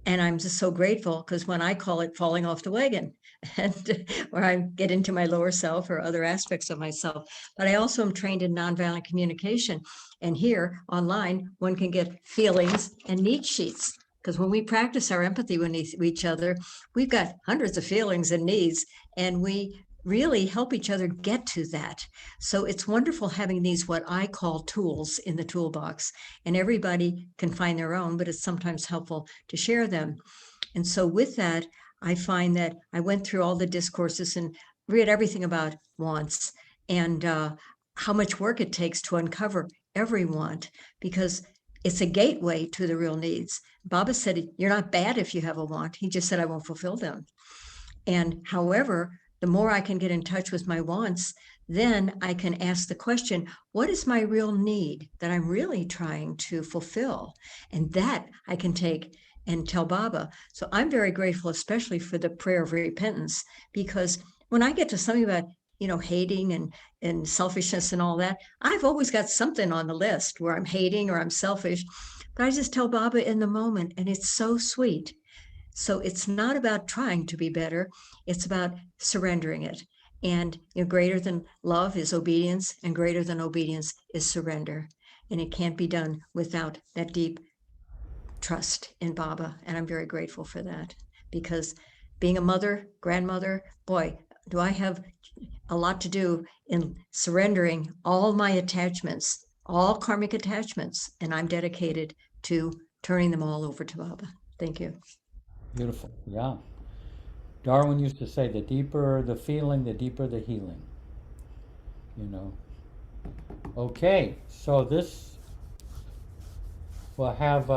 And I'm just so grateful, because when I call it falling off the wagon, and where I get into my lower self or other aspects of myself. But I also am trained in nonviolent communication. And here online, one can get feelings and need sheets. Because when we practice our empathy with each other, we've got hundreds of feelings and needs, and we really help each other get to that. So it's wonderful having these, what I call tools in the toolbox, and everybody can find their own, but it's sometimes helpful to share them. And so with that, I find that I went through all the discourses and read everything about wants, and how much work it takes to uncover every want, because it's a gateway to the real needs. Baba said, you're not bad if you have a want. He just said, I won't fulfill them. And however, the more I can get in touch with my wants, then I can ask the question, what is my real need that I'm really trying to fulfill? And that I can take and tell Baba. So I'm very grateful, especially for the prayer of repentance, because when I get to something about, hating and selfishness and all that, I've always got something on the list where I'm hating or I'm selfish, but I just tell Baba in the moment, and it's so sweet. So it's not about trying to be better. It's about surrendering it. And greater than love is obedience, and greater than obedience is surrender. And it can't be done without that deep trust in Baba. And I'm very grateful for that, because being a mother, grandmother, boy, do I have a lot to do in surrendering all my attachments, all karmic attachments. And I'm dedicated to turning them all over to Baba. Thank you. Beautiful. Yeah. Darwin used to say, the deeper the feeling, the deeper the healing. Okay, so this will have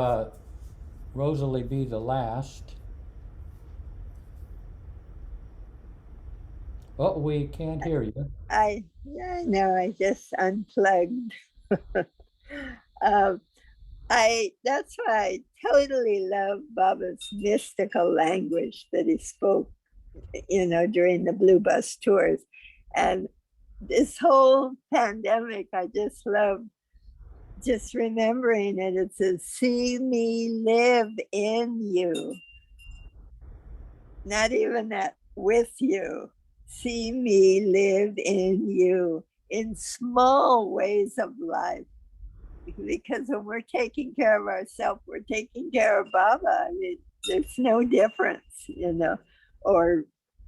Rosalie be the last. Oh, we can't hear you. I know, I just unplugged. That's why I totally love Baba's mystical language that he spoke, during the Blue Bus tours. And this whole pandemic, I just love just remembering it. It says, see me live in you. Not even that with you. See me live in you in small ways of life. Because when we're taking care of ourselves, we're taking care of Baba. I mean, there's no difference, or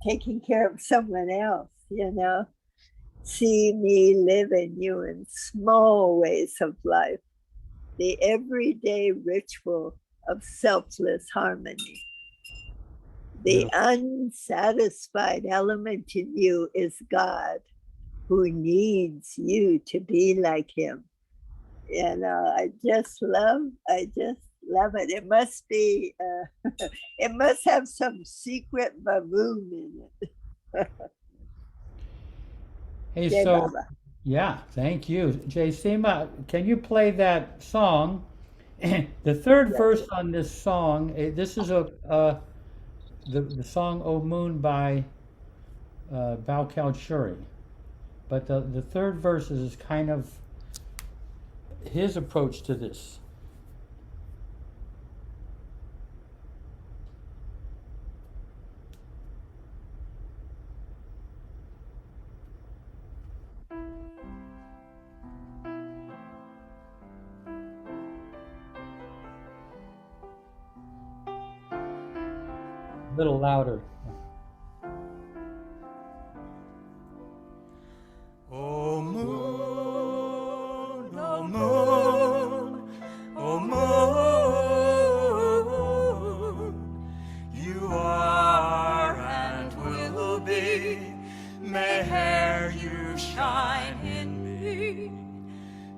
taking care of someone else, See me live in you in small ways of life. The everyday ritual of selfless harmony. The unsatisfied element in you is God, who needs you to be like him. I just love it. It must be, it must have some secret baboon in it. Hey, Jai so, Baba. yeah, thank you. Jay Seema, can you play that song? The third verse on this song, this is the song O Moon by Bal Shuri. But the third verse is kind of his approach to this. A little louder. O moon, O moon, O moon, you are and will be. May you shine in me.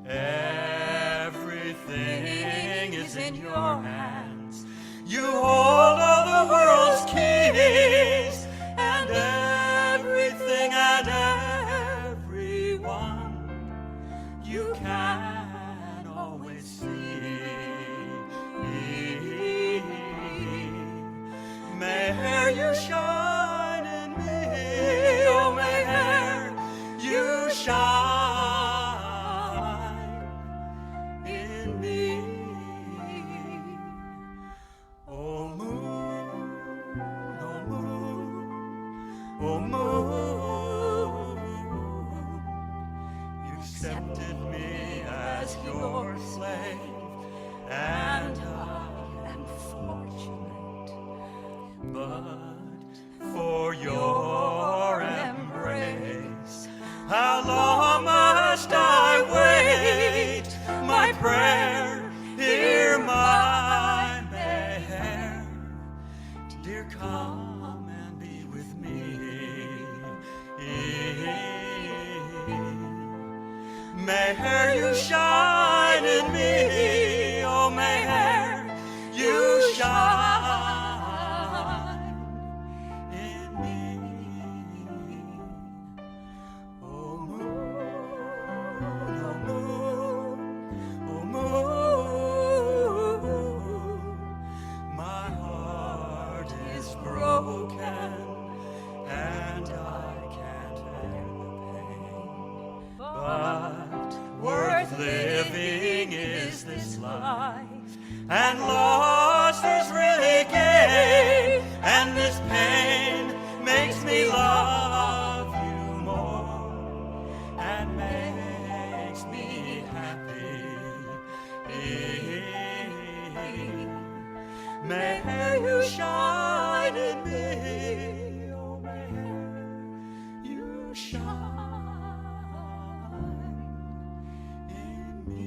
Everything is in your hands. You hold all the world's keys, and everything and everyone you can always see. May you shine in me, oh may you shine in me. Oh moon, oh moon, oh moon, you accepted me as your slave, and I am fortunate, but for your embrace, how long must I wait? My prayer, hear my prayer. Dear, come and be with me. May you shine in me, oh may you shine in me. Oh moon, oh moon, oh moon, my heart is broken and I can't bear the pain, but worth living is this life, and loss is really gain, and this pain makes me love you more and makes me happy. May you shine in me, oh may you shine in me.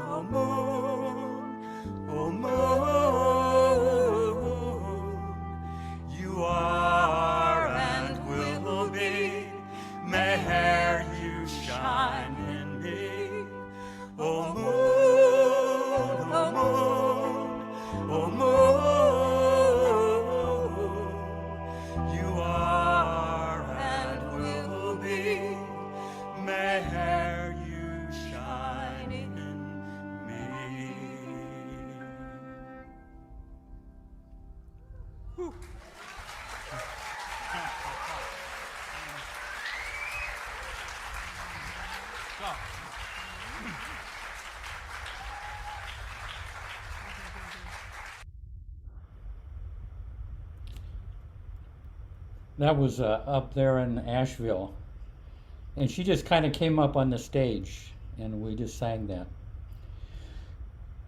Oh moon, oh moon, you are and will be. May you shine in me. Oh moon, oh moon, oh moon, you are and will be. May you shine in me. Whew. That was up there in Asheville. And she just kind of came up on the stage and we just sang that.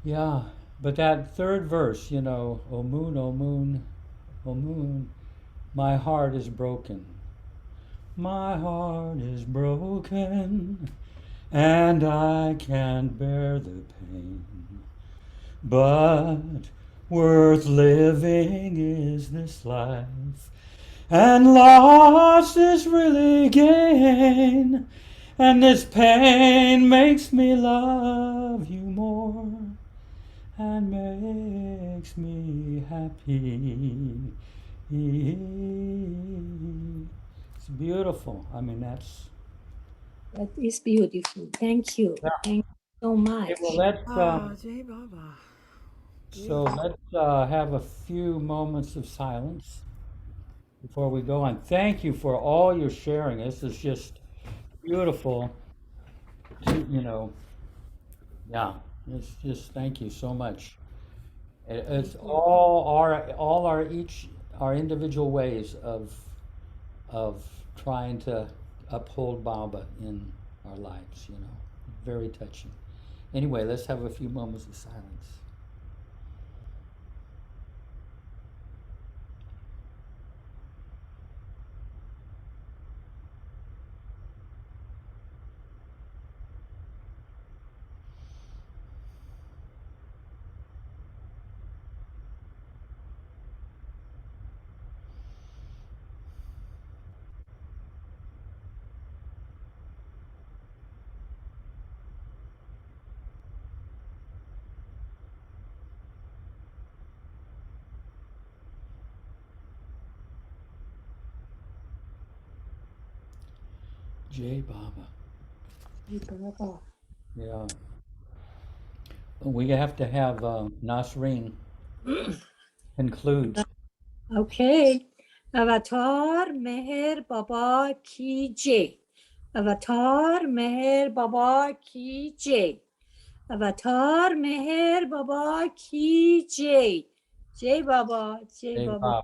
Yeah, but that third verse, you know, oh moon, oh moon, oh moon, my heart is broken. My heart is broken and I can't bear the pain. But worth living is this life, and loss is really gain, and this pain makes me love you more and makes me happy. It's beautiful. I mean, that's. That is beautiful. Thank you. Yeah. Thank you so much. Okay, well, let's. Oh, Jai Baba. So let's have a few moments of silence before we go on. Thank you for all your sharing. This is just beautiful. Yeah, it's just thank you so much. It's all our each our individual ways of trying to uphold Baba in our lives. Very touching. Anyway, let's have a few moments of silence. Jai Baba. Jai Baba. Yeah. We have to have Nasreen conclude. Okay. Avatar Meher Baba Ki Jai. Avatar Meher Baba Ki Jai. Avatar Meher Baba Ki Jai. Jai Baba. Jai Jai Baba. Baba.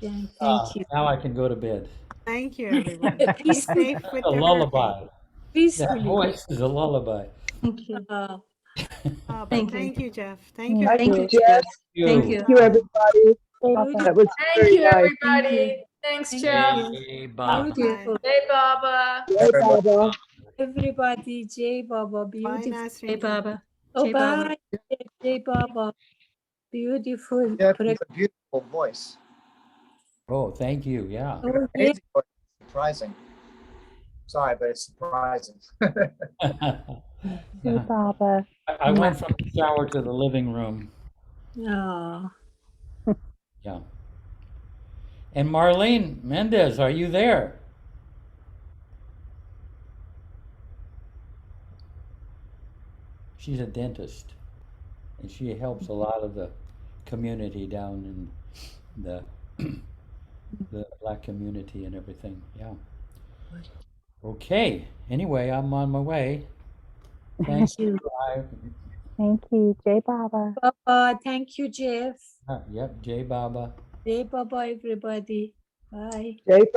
Thank you. Now I can go to bed. Thank you, everyone. Be Peacefully. safe with A the lullaby. hurricane. That Peacefully. voice is a lullaby. Thank you. But Thank you. thank you, Jeff. Thank you, Thank everyone. you, Jeff. Thank you. Thank you, everybody. Beautiful. That was Thank very you, nice. Thank you. everybody. Thanks, Thank Jeff. you. Jai Baba. Beautiful. Jai Baba. Jai Baba. Everybody, Jai Baba, Bye, beautiful. Jai Nasreen. Baba. Oh, Jai Baba. bye, Jai Baba. Beautiful. Jeff, you have a beautiful voice. Oh, thank you. Yeah. Oh, yeah. Amazing voice. Surprising. Sorry, but it's surprising. Jai Baba. I went from the shower to the living room. Oh. Yeah. And Marlene Mendez, are you there? She's a dentist, and she helps a lot of the community down in the the Black community and everything. Yeah. Okay. Anyway, I'm on my way. Thank you. Thank you, Jai Baba. Baba, thank you, Jeff. Yep, Jai Baba. Jai Baba, everybody. Bye. Jai